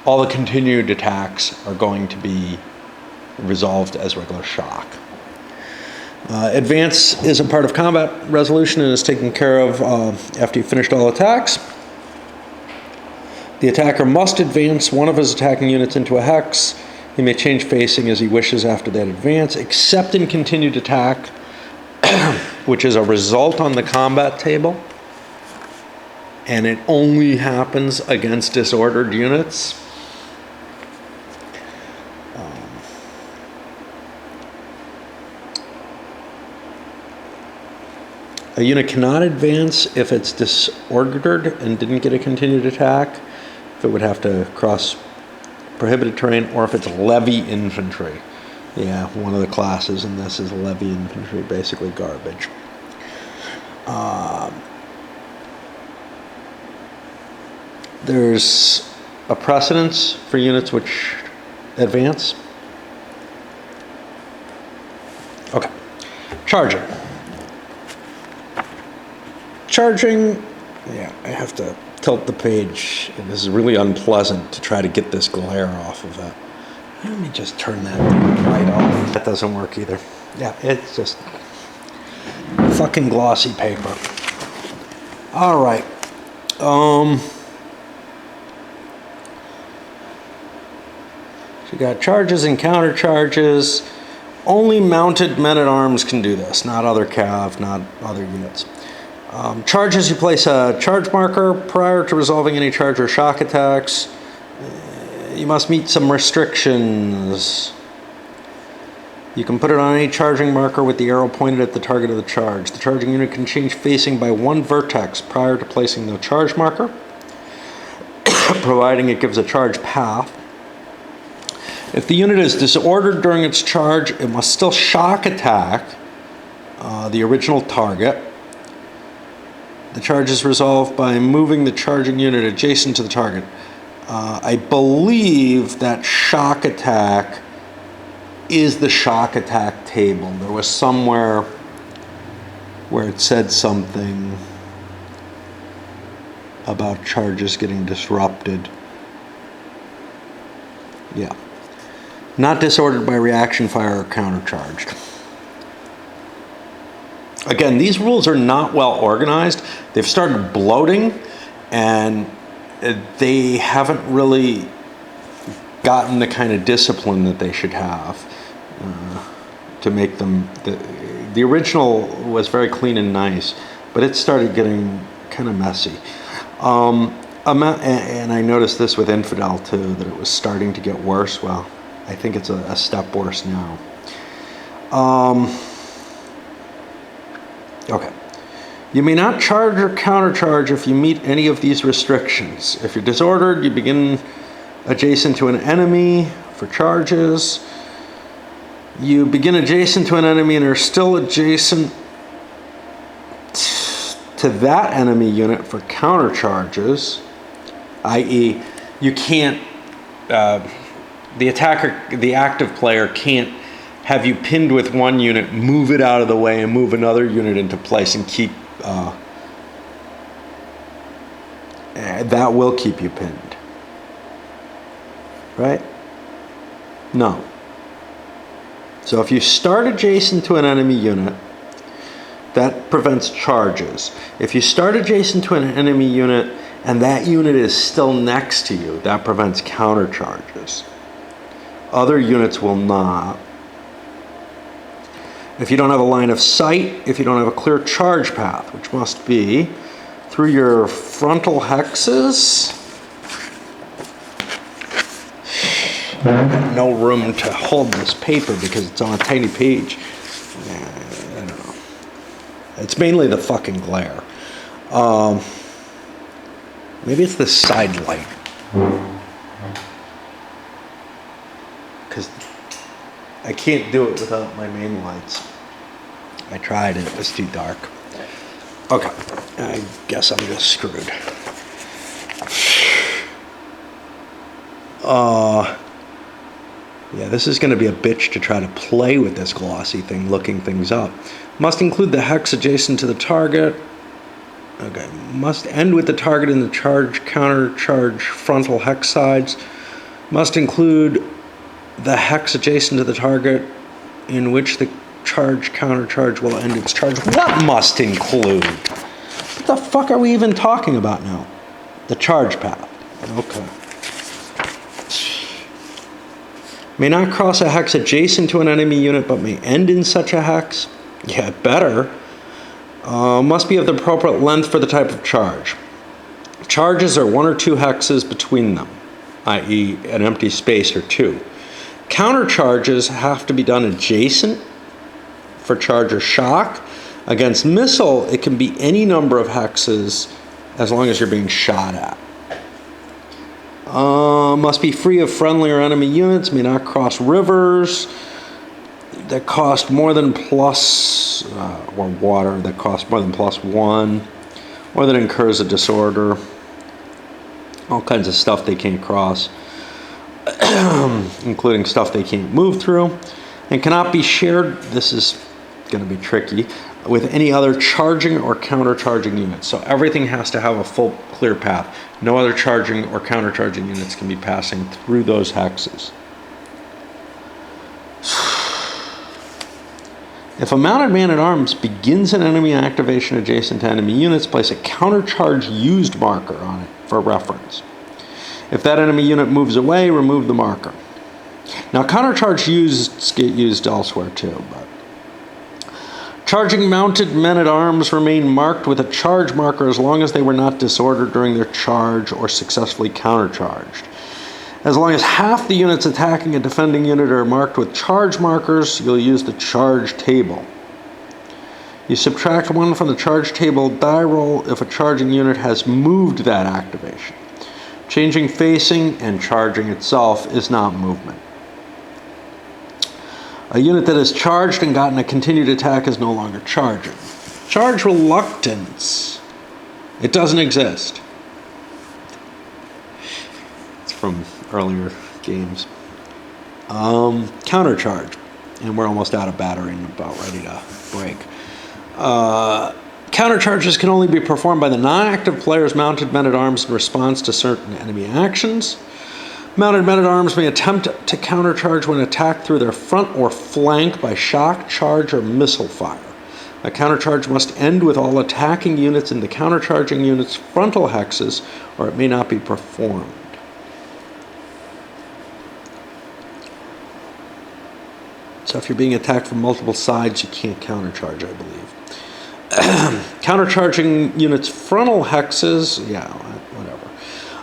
all the continued attacks are going to be resolved as regular shock. Advance is a part of combat resolution and is taken care of after you've finished all attacks. The attacker must advance one of his attacking units into a hex. He may change facing as he wishes after that advance, except in continued attack, which is a result on the combat table, and it only happens against disordered units. A unit cannot advance if it's disordered and didn't get a continued attack, if it would have to cross prohibited terrain, or if it's levy infantry. Yeah, one of the classes in this is levy infantry, basically garbage. There's a precedence for units which advance. Okay, charging. Charging, yeah, I have to tilt the page. This is really unpleasant to try to get this glare off of it. Let me just turn that light off. That doesn't work either. Yeah, it's just fucking glossy paper. All right. So you got charges and counter charges. Only mounted men-at-arms can do this, not other cav, not other units. Charges, you place a charge marker prior to resolving any charge or shock attacks. You must meet some restrictions. You can put it on any charging marker with the arrow pointed at the target of the charge. The charging unit can change facing by 1 vertex prior to placing the charge marker, providing it gives a charge path. If the unit is disordered during its charge, it must still shock attack the original target. The charge is resolved by moving the charging unit adjacent to the target. I believe that shock attack is the shock attack table. There was somewhere where it said something about charges getting disrupted. Yeah. Not disordered by reaction fire or countercharged. Again, these rules are not well organized. They've started bloating, and they haven't really gotten the kind of discipline that they should have to make them The original was very clean and nice, but it started getting kind of messy. And I noticed this with Infidel too, that it was starting to get worse. Well, I think it's a step worse now. Okay. You may not charge or countercharge if you meet any of these restrictions. If you're disordered, you begin adjacent to an enemy for charges. You begin adjacent to an enemy and are still adjacent to that enemy unit for countercharges, i.e., you can't, the attacker, the active player can't have you pinned with one unit, move it out of the way, and move another unit into place and keep, that will keep you pinned. Right? No. So if you start adjacent to an enemy unit, that prevents charges. If you start adjacent to an enemy unit and that unit is still next to you, that prevents countercharges. Other units will not. If you don't have a line of sight, if you don't have a clear charge path, which must be through your frontal hexes. No room to hold this paper because it's on a tiny page. I don't know. It's mainly the fucking glare. Maybe it's the side light. Because I can't do it without my main lights. I tried it was too dark. Okay, I guess I'm just screwed. Yeah, this is going to be a bitch to try to play with this glossy thing, looking things up. Must include the hex adjacent to the target. Okay, must end with the target in the charge, counter, charge, frontal hex sides. Must include the hex adjacent to the target in which the charge, counter, charge will end its charge. What must include? What the fuck are we even talking about now? The charge path. Okay. May not cross a hex adjacent to an enemy unit, but may end in such a hex. Yeah, better. Must be of the appropriate length for the type of charge. Charges are 1 or 2 hexes between them, i.e. an empty space or 2. Counter charges have to be done adjacent for charge or shock. Against missile, it can be any number of hexes as long as you're being shot at. Must be free of friendly or enemy units, may not cross rivers that cost more than plus, or water that cost more than +1, or that incurs a disorder. All kinds of stuff they can't cross, including stuff they can't move through, and cannot be shared, this is going to be tricky, with any other charging or counter-charging units. So everything has to have a full clear path. No other charging or counter-charging units can be passing through those hexes. If a mounted man-at-arms begins an enemy activation adjacent to enemy units, place a counter-charge used marker on it for reference. If that enemy unit moves away, remove the marker. Now, counter-charge used get used elsewhere too, but charging mounted men-at-arms remain marked with a charge marker as long as they were not disordered during their charge or successfully countercharged. As long as half the units attacking a defending unit are marked with charge markers, you'll use the charge table. You subtract 1 from the charge table die roll if a charging unit has moved that activation. Changing facing and charging itself is not movement. A unit that has charged and gotten a continued attack is no longer charging. Charge reluctance. It doesn't exist. It's from earlier games. Countercharge. And we're almost out of battery and about ready to break. Countercharges can only be performed by the non-active player's mounted men-at-arms in response to certain enemy actions. Mounted men-at-arms may attempt to countercharge when attacked through their front or flank by shock, charge, or missile fire. A countercharge must end with all attacking units in the countercharging unit's frontal hexes, or it may not be performed. So if you're being attacked from multiple sides, you can't countercharge, I believe. Countercharging units' frontal hexes, yeah, whatever.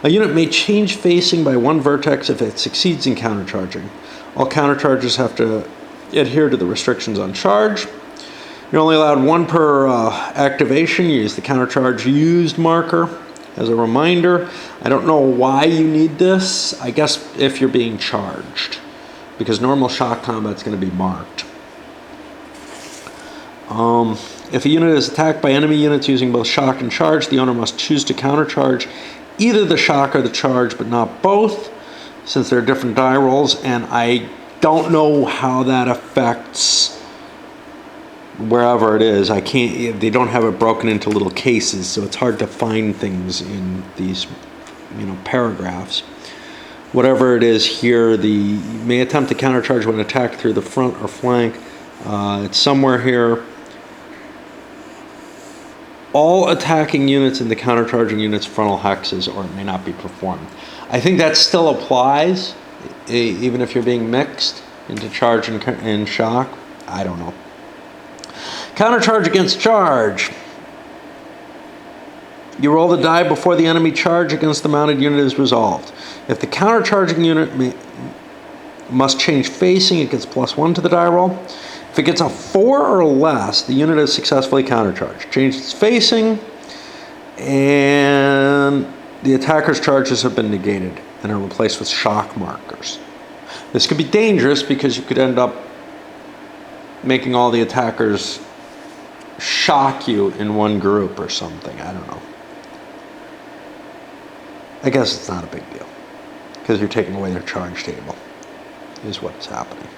A unit may change facing by one vertex if it succeeds in countercharging. All countercharges have to adhere to the restrictions on charge. You're only allowed one per activation. You use the countercharge used marker as a reminder. I don't know why you need this. I guess if you're being charged, because normal shock combat is going to be marked. If a unit is attacked by enemy units using both shock and charge, the owner must choose to countercharge either the shock or the charge, but not both, since there are different die rolls, and I don't know how that affects wherever it is. I can't, they don't have it broken into little cases, so it's hard to find things in these, paragraphs. Whatever it is here, the may attempt to countercharge when attacked through the front or flank. It's somewhere here. All attacking units in the countercharging unit's frontal hexes, or it may not be performed. I think that still applies, even if you're being mixed into charge and shock. I don't know. Countercharge against charge. You roll the die before the enemy charge against the mounted unit is resolved. If the countercharging unit must change facing, it gets +1 to the die roll. If it gets a 4 or less, the unit is successfully countercharged. Change its facing, and the attacker's charges have been negated and are replaced with shock markers. This could be dangerous because you could end up making all the attackers shock you in one group or something. I don't know. I guess it's not a big deal because you're taking away their charge table, is what's happening.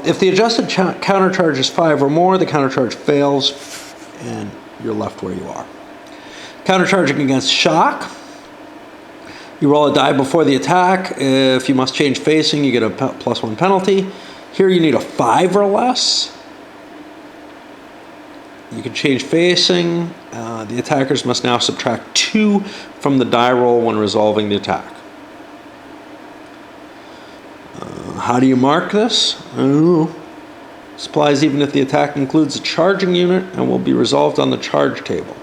If the adjusted countercharge is 5 or more, the countercharge fails and you're left where you are. Countercharging against shock. You roll a die before the attack. If you must change facing, you get a +1 penalty. Here you need a 5 or less. You can change facing. The attackers must now subtract 2 from the die roll when resolving the attack. How do you mark this? I don't know. This applies even if the attack includes a charging unit and will be resolved on the charge table.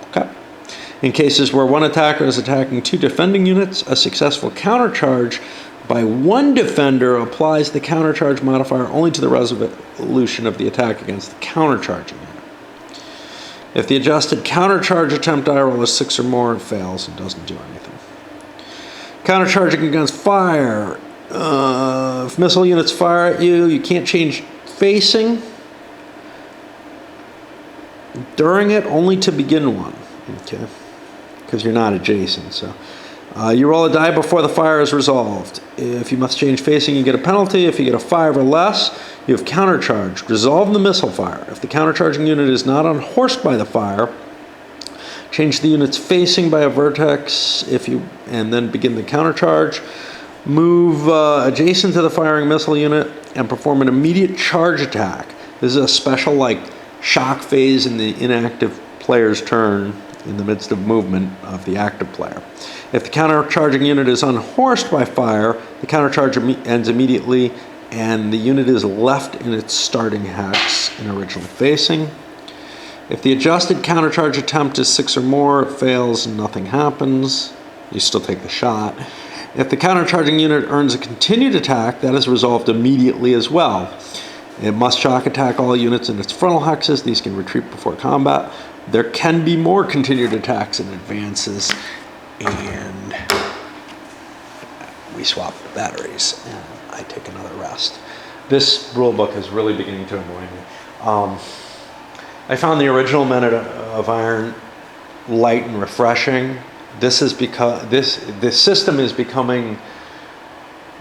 Okay. In cases where one attacker is attacking 2 defending units, a successful countercharge by one defender applies the countercharge modifier only to the resolution of the attack against the countercharging unit. If the adjusted countercharge attempt die roll is 6 or more, it fails and doesn't do anything. Countercharging against fire. If missile units fire at you, you can't change facing during it, only to begin one. Okay, because you're not adjacent. So you roll a die before the fire is resolved. If you must change facing, you get a penalty. If you get a 5 or less, you have countercharged. Resolve the missile fire. If the countercharging unit is not unhorsed by the fire, change the unit's facing by a vertex and then begin the countercharge. Move adjacent to the firing missile unit and perform an immediate charge attack. This is a special shock phase in the inactive player's turn in the midst of movement of the active player. If the countercharging unit is unhorsed by fire, the countercharge ends immediately and the unit is left in its starting hex in original facing. If the adjusted countercharge attempt is 6 or more, it fails and nothing happens. You still take the shot. If the countercharging unit earns a continued attack, that is resolved immediately as well. It must shock attack all units in its frontal hexes. These can retreat before combat. There can be more continued attacks and advances, and we swap the batteries, and I take another rest. This rulebook is really beginning to annoy me. I found the original Men of Iron light and refreshing. This is because this system is becoming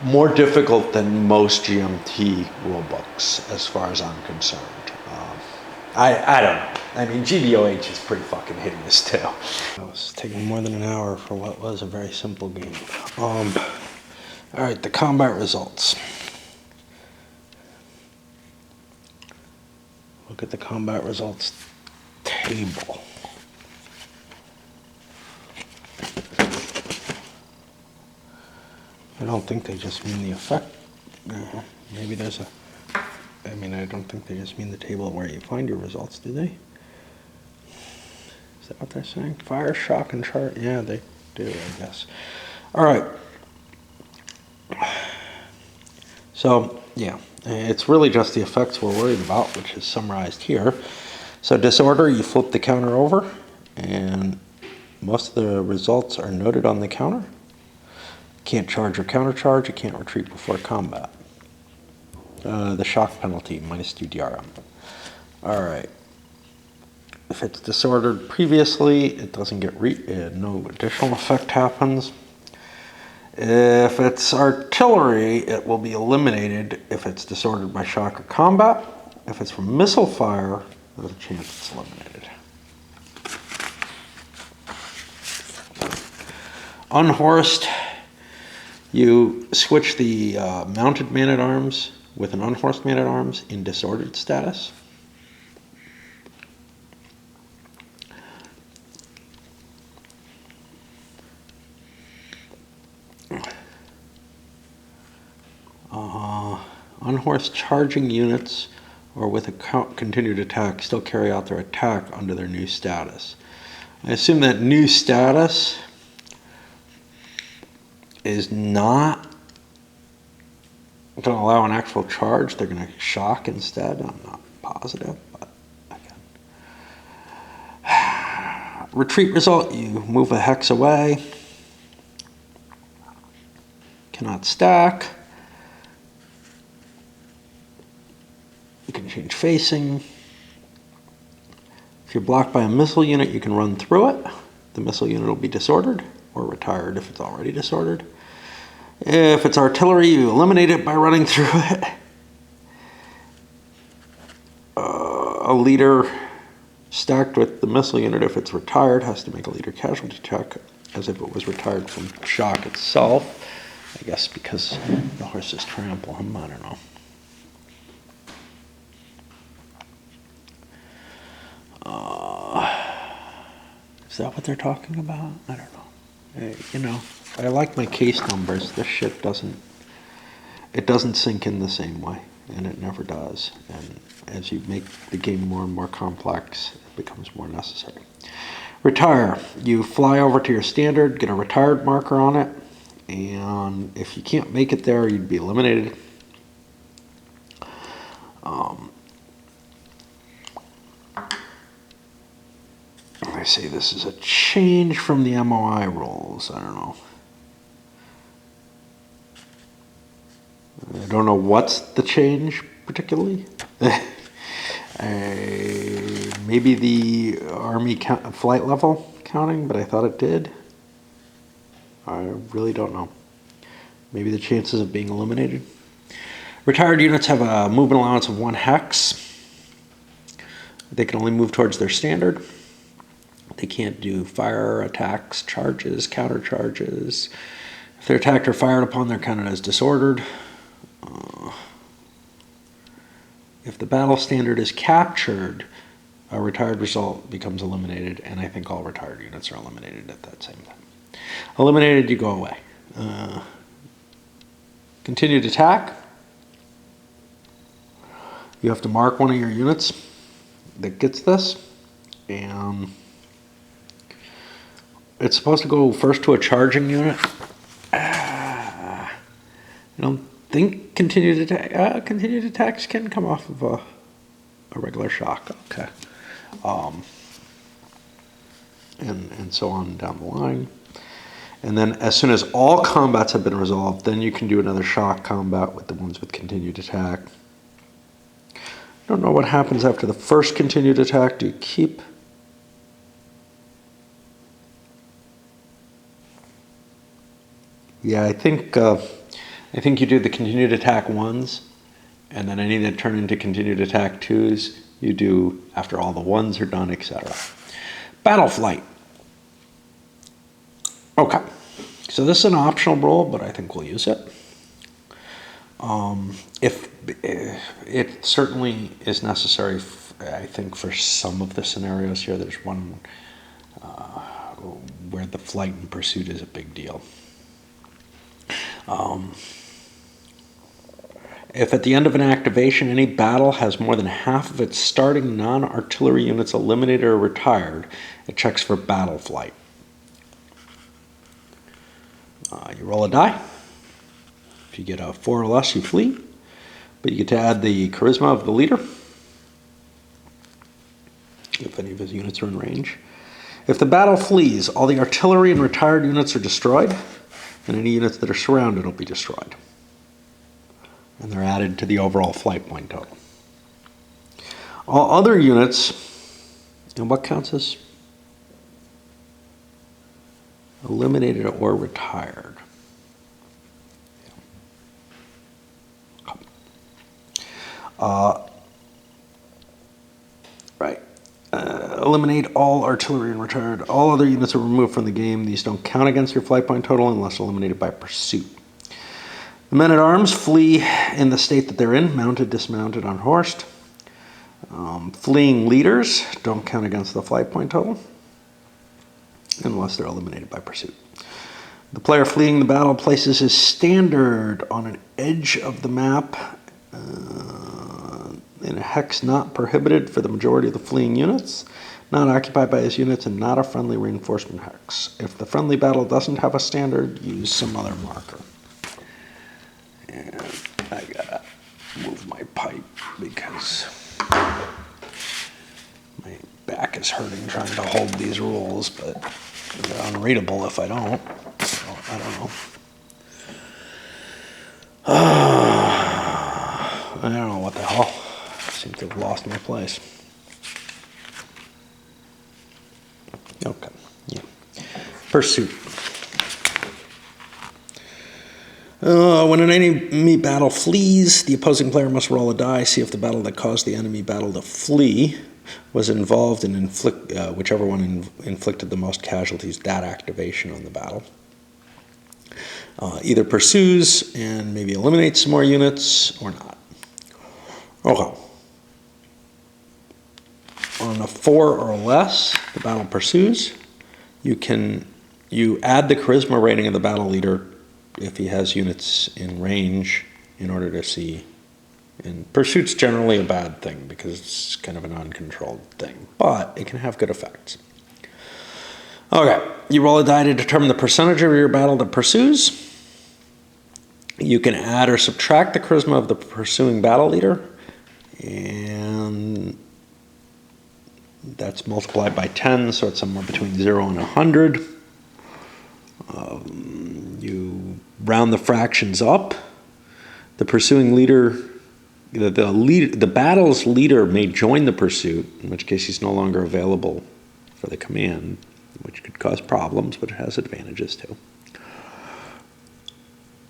more difficult than most GMT rulebooks, as far as I'm concerned. I don't know. I mean, GBOH is pretty fucking hideous too. It was taking more than an hour for what was a very simple game. All right, the combat results. Look at the combat results table. I don't think they just mean the effect. Maybe there's a, I mean, I don't think they just mean the table where you find your results, do they? Is that what they're saying? Fire, shock, and chart? Yeah, they do, I guess. All right. So, yeah, it's really just the effects we're worried about, which is summarized here. So disorder, you flip the counter over, and most of the results are noted on the counter. Can't charge or countercharge, you can't retreat before combat. The shock penalty, -2 DRM. All right. If it's disordered previously, it doesn't get no additional effect happens. If it's artillery, it will be eliminated if it's disordered by shock or combat. If it's from missile fire, there's a chance it's eliminated. Unhorsed, you switch the mounted man-at-arms with an unhorsed man-at-arms in disordered status. Unhorsed charging units or with a continued attack still carry out their attack under their new status. I assume that new status is not going to allow an actual charge. They're going to shock instead. I'm not positive, but again. Retreat result, you move a hex away. Cannot stack. You can change facing. If you're blocked by a missile unit, you can run through it. The missile unit will be disordered or retired if it's already disordered. If it's artillery, you eliminate it by running through it. A leader stacked with the missile unit, if it's retired, has to make a leader casualty check as if it was retired from shock itself. I guess because the horses trample him, I don't know. Is that what they're talking about? I don't know. You know, I like my case numbers. This shit doesn't sink in the same way, and it never does. And as you make the game more and more complex, it becomes more necessary. Retire. You fly over to your standard, get a retired marker on it, and if you can't make it there, you'd be eliminated. I say this is a change from the MOI rules. I don't know. I don't know what's the change particularly. Maybe the Army flight level counting, but I thought it did. I really don't know. Maybe the chances of being eliminated. Retired units have a movement allowance of 1 hex. They can only move towards their standard. They can't do fire, attacks, charges, counter charges. If they're attacked or fired upon, they're counted as disordered. If the battle standard is captured, a retired result becomes eliminated, and I think all retired units are eliminated at that same time. Eliminated, you go away. Continued attack. You have to mark one of your units that gets this, and it's supposed to go first to a charging unit. I don't think continued attacks can come off of a regular shock. Okay. And so on down the line. And then as soon as all combats have been resolved, then you can do another shock combat with the ones with continued attack. I don't know what happens after the first continued attack. Do you keep... Yeah, I think you do the continued attack 1s, and then any that turn into continued attack 2s, you do after all the 1s are done, etc. Battle flight. Okay, so this is an optional rule, but I think we'll use it. If it certainly is necessary, I think for some of the scenarios here, there's one where the flight and pursuit is a big deal. If at the end of an activation any battle has more than half of its starting non-artillery units eliminated or retired, it checks for battle flight. You roll a die. If you get a 4 or less, you flee, but you get to add the charisma of the leader if any of his units are in range. If the battle flees, all the artillery and retired units are destroyed, and any units that are surrounded will be destroyed. And they're added to the overall flight point total. All other units, and what counts as eliminated or retired? Right. Eliminate all artillery and retired. All other units are removed from the game. These don't count against your flight point total unless eliminated by pursuit. The men-at-arms flee in the state that they're in, mounted, dismounted, unhorsed. Fleeing leaders don't count against the flight point total unless they're eliminated by pursuit. The player fleeing the battle places his standard on an edge of the map in a hex not prohibited for the majority of the fleeing units, not occupied by his units, and not a friendly reinforcement hex. If the friendly battle doesn't have a standard, use some other marker. And I gotta move my pipe because my back is hurting trying to hold these rules, but they're unreadable if I don't. So I don't know. I don't know what the hell. I seem to have lost my place. Okay, yeah. Pursuit. When an enemy battle flees, the opposing player must roll a die, see if the battle that caused the enemy battle to flee was involved in whichever one inflicted the most casualties, that activation on the battle. Either pursues and maybe eliminates some more units or not. Okay. On a 4 or less, the battle pursues. You add the charisma rating of the battle leader if he has units in range in order to see. And pursuit's generally a bad thing because it's kind of an uncontrolled thing, but it can have good effects. Okay, you roll a die to determine the percentage of your battle that pursues. You can add or subtract the charisma of the pursuing battle leader, and that's multiplied by 10, so it's somewhere between 0 and 100. You round the fractions up. The pursuing leader, the battle's leader may join the pursuit, in which case he's no longer available for the command, which could cause problems, but it has advantages too.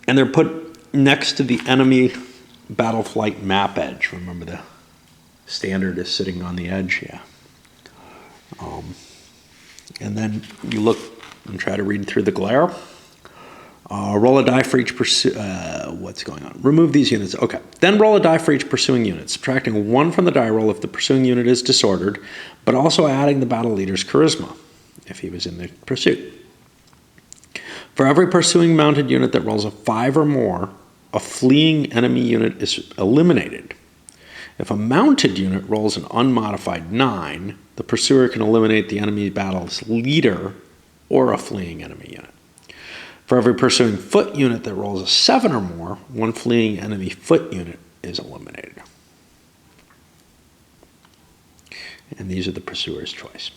And they're put next to the enemy battle flight map edge. Remember the standard is sitting on the edge, yeah. And then you look and try to read through the glare. Roll a die for each what's going on? Remove these units. Okay. Then roll a die for each pursuing unit, subtracting 1 from the die roll if the pursuing unit is disordered, but also adding the battle leader's charisma if he was in the pursuit. For every pursuing mounted unit that rolls a 5 or more, a fleeing enemy unit is eliminated. If a mounted unit rolls an unmodified 9, the pursuer can eliminate the enemy battle's leader or a fleeing enemy unit. For every pursuing foot unit that rolls a 7 or more, one fleeing enemy foot unit is eliminated. And these are the pursuer's choice.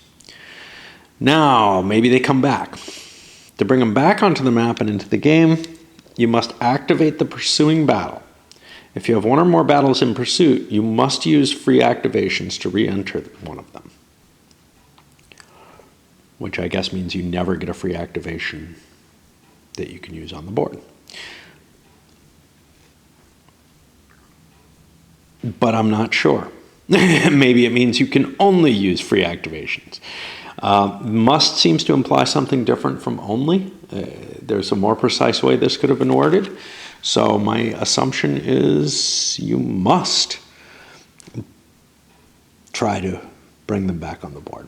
Now, maybe they come back. To bring them back onto the map and into the game, you must activate the pursuing battle. If you have 1 or more battles in pursuit, you must use free activations to re-enter one of them. Which I guess means you never get a free activation that you can use on the board. But I'm not sure. Maybe it means you can only use free activations. Must seems to imply something different from only. There's a more precise way this could have been worded. So my assumption is you must try to bring them back on the board.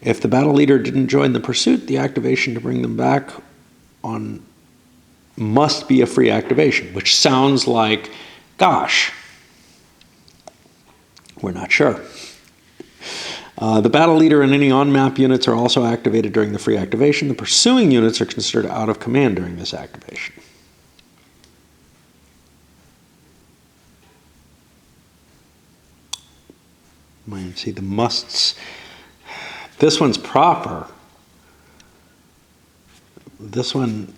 If the battle leader didn't join the pursuit, the activation to bring them back on must be a free activation, which sounds like, gosh, we're not sure. The battle leader and any on-map units are also activated during the free activation. The pursuing units are considered out of command during this activation. Might see the musts. This one's proper. This one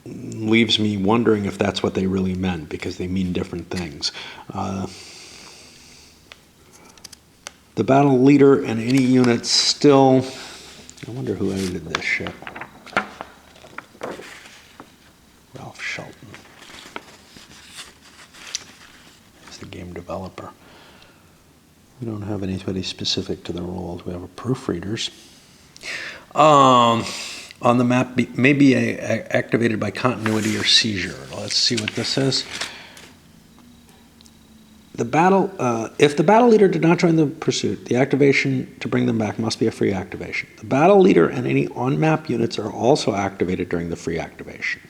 leaves me wondering if that's what they really meant, because they mean different things. The battle leader and any unit still... I wonder who edited this shit. Ralph Shelton. He's the game developer. We don't have anybody specific to the roles. We have a proofreaders. On the map, may be activated by continuity or seizure. Let's see what this is. If the battle leader did not join the pursuit, the activation to bring them back must be a free activation. The battle leader and any on-map units are also activated during the free activation.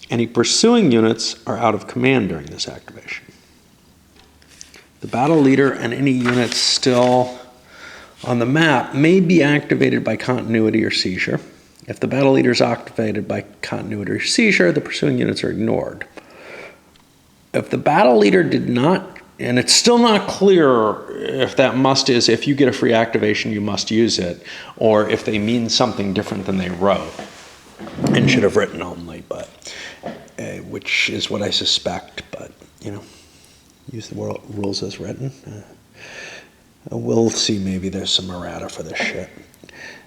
Any pursuing units are out of command during this activation. The battle leader and any units still on the map may be activated by continuity or seizure. If the battle leader is activated by continuity or seizure, the pursuing units are ignored. If the battle leader did not, and it's still not clear if that must is if you get a free activation, you must use it, or if they mean something different than they wrote and should have written only, but which is what I suspect, but you know, use the rules as written. We'll see, maybe there's some errata for this shit.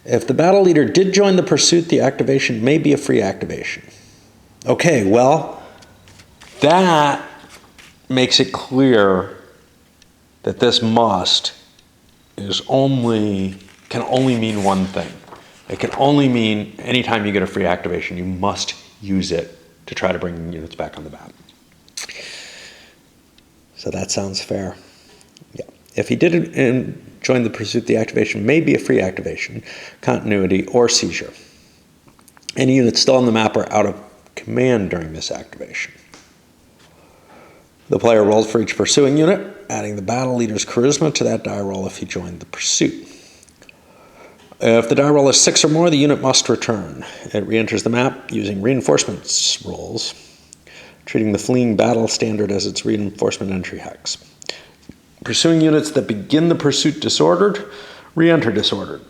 If the battle leader did join the pursuit, the activation may be a free activation. Okay, well, that makes it clear that this must can only mean one thing. It can only mean anytime you get a free activation, you must use it to try to bring units back on the map. So that sounds fair. Yeah. If he didn't join the pursuit, the activation may be a free activation, continuity, or seizure. Any units still on the map are out of command during this activation. The player rolls for each pursuing unit, adding the battle leader's charisma to that die roll if he joined the pursuit. If the die roll is 6 or more, the unit must return. It re-enters the map using reinforcements rolls, treating the fleeing battle standard as its reinforcement entry hex. Pursuing units that begin the pursuit disordered, re-enter disordered.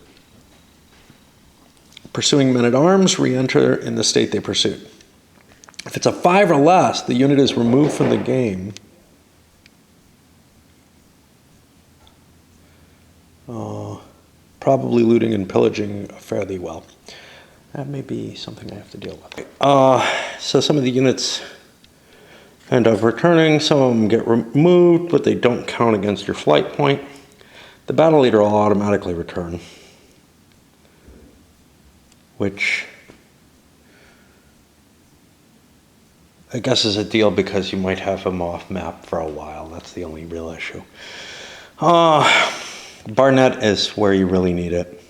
Pursuing men-at-arms re-enter in the state they pursued. If it's a 5 or less, the unit is removed from the game. Probably looting and pillaging fairly well. That may be something I have to deal with. So some of the units end up returning. Some of them get removed, but they don't count against your flight point. The battle leader will automatically return, which I guess is a deal because you might have him off map for a while. That's the only real issue. Barnet is where you really need it.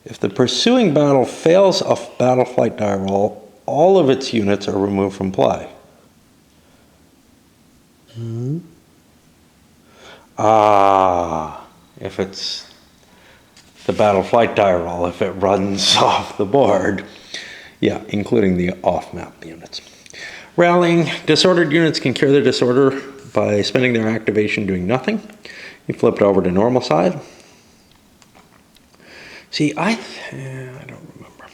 If the pursuing battle fails a battle flight die roll, all of its units are removed from play. If it's the battle flight die roll, if it runs off the board, yeah, including the off-map units. Rallying, disordered units can cure their disorder by spending their activation doing nothing. You flip it over to normal side. See, I don't remember.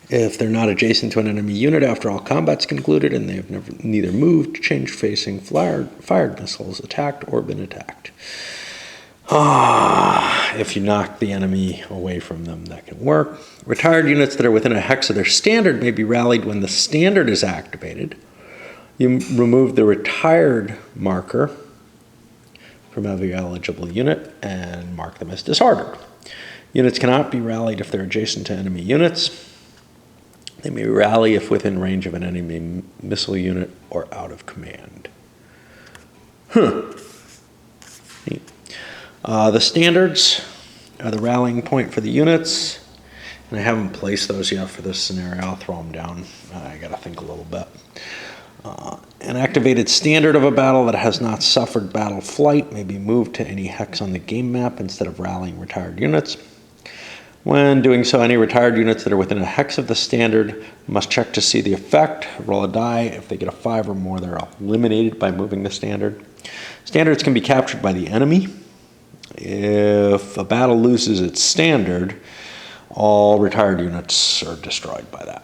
If they're not adjacent to an enemy unit after all combat's concluded and they have neither moved, changed facing, fired missiles, attacked, or been attacked. If you knock the enemy away from them, that can work. Retired units that are within a hex of their standard may be rallied when the standard is activated. You remove the retired marker from every eligible unit and mark them as disordered. Units cannot be rallied if they're adjacent to enemy units. They may rally if within range of an enemy missile unit or out of command. Neat. The standards are the rallying point for the units. And I haven't placed those yet for this scenario. I'll throw them down. I gotta think a little bit. An activated standard of a battle that has not suffered battle flight may be moved to any hex on the game map instead of rallying retired units. When doing so, any retired units that are within a hex of the standard must check to see the effect, roll a die. If they get a 5 or more, they're eliminated by moving the standard. Standards can be captured by the enemy. If a battle loses its standard, all retired units are destroyed by that.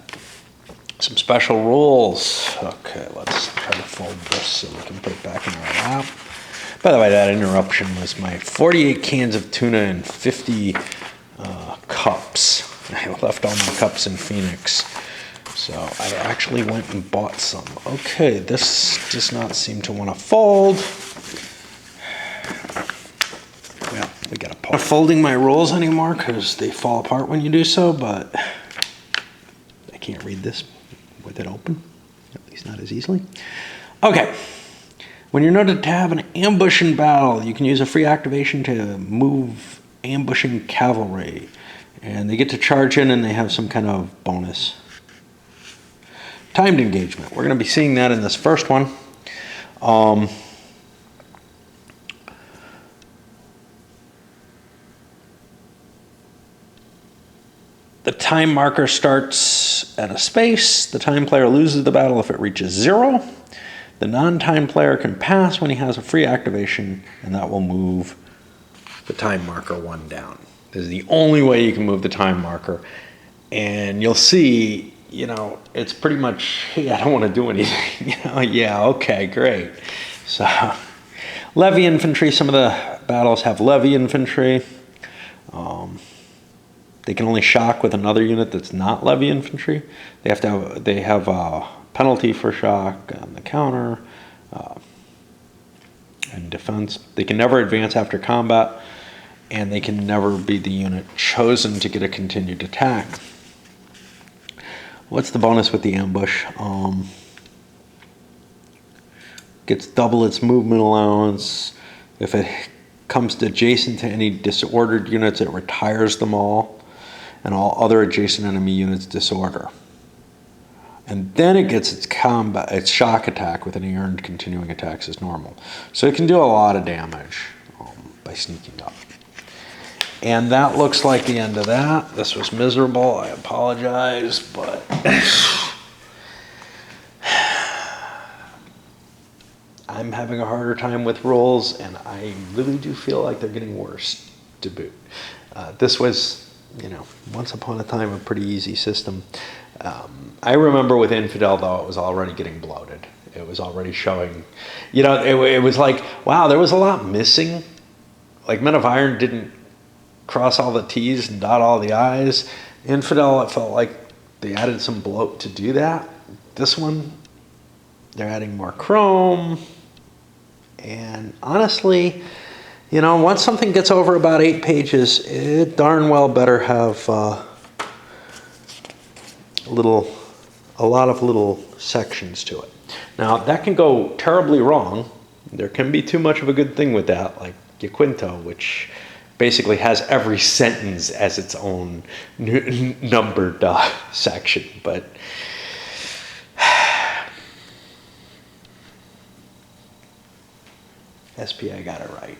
Some special rules. Okay, let's try to fold this so we can put it back in our lap. By the way, that interruption was my 48 cans of tuna and 50 cups. I left all my cups in Phoenix, so I actually went and bought some. Okay, this does not seem to want to fold. Well, we gotta pause. I'm not folding my rolls anymore because they fall apart when you do so, but I can't read this with it open, at least not as easily. Okay, when you're noted to have an ambush in battle, you can use a free activation to move ambushing cavalry. And they get to charge in and they have some kind of bonus. Timed engagement. We're going to be seeing that in this first one. The time marker starts at a space. The time player loses the battle if it reaches 0. The non-time player can pass when he has a free activation, and that will move the time marker 1 down. This is the only way you can move the time marker. And you'll see, you know, it's pretty much, hey, I don't want to do anything. Yeah, okay, great. So, levy infantry, some of the battles have levy infantry. They can only shock with another unit that's not levy infantry. They have a penalty for shock on the counter and defense. They can never advance after combat, and they can never be the unit chosen to get a continued attack. What's the bonus with the ambush? Gets double its movement allowance. If it comes adjacent to any disordered units, it retires them all, and all other adjacent enemy units disorder. And then it gets its shock attack with any earned continuing attacks as normal. So it can do a lot of damage by sneaking up. And that looks like the end of that. This was miserable. I apologize, but I'm having a harder time with rolls, and I really do feel like they're getting worse to boot. This was, you know, once upon a time a pretty easy system. I remember with Infidel, though, it was already getting bloated. It was already showing, you know, it was like, wow, there was a lot missing. Like Men of Iron didn't cross all the T's and dot all the I's. Infidel, it felt like they added some bloat to do that. This one, they're adding more chrome. And honestly, you know, once something gets over about 8 pages, it darn well better have a lot of little sections to it. Now, that can go terribly wrong. There can be too much of a good thing with that, like Yaquinto, which basically has every sentence as its own numbered section. But SPI got it right.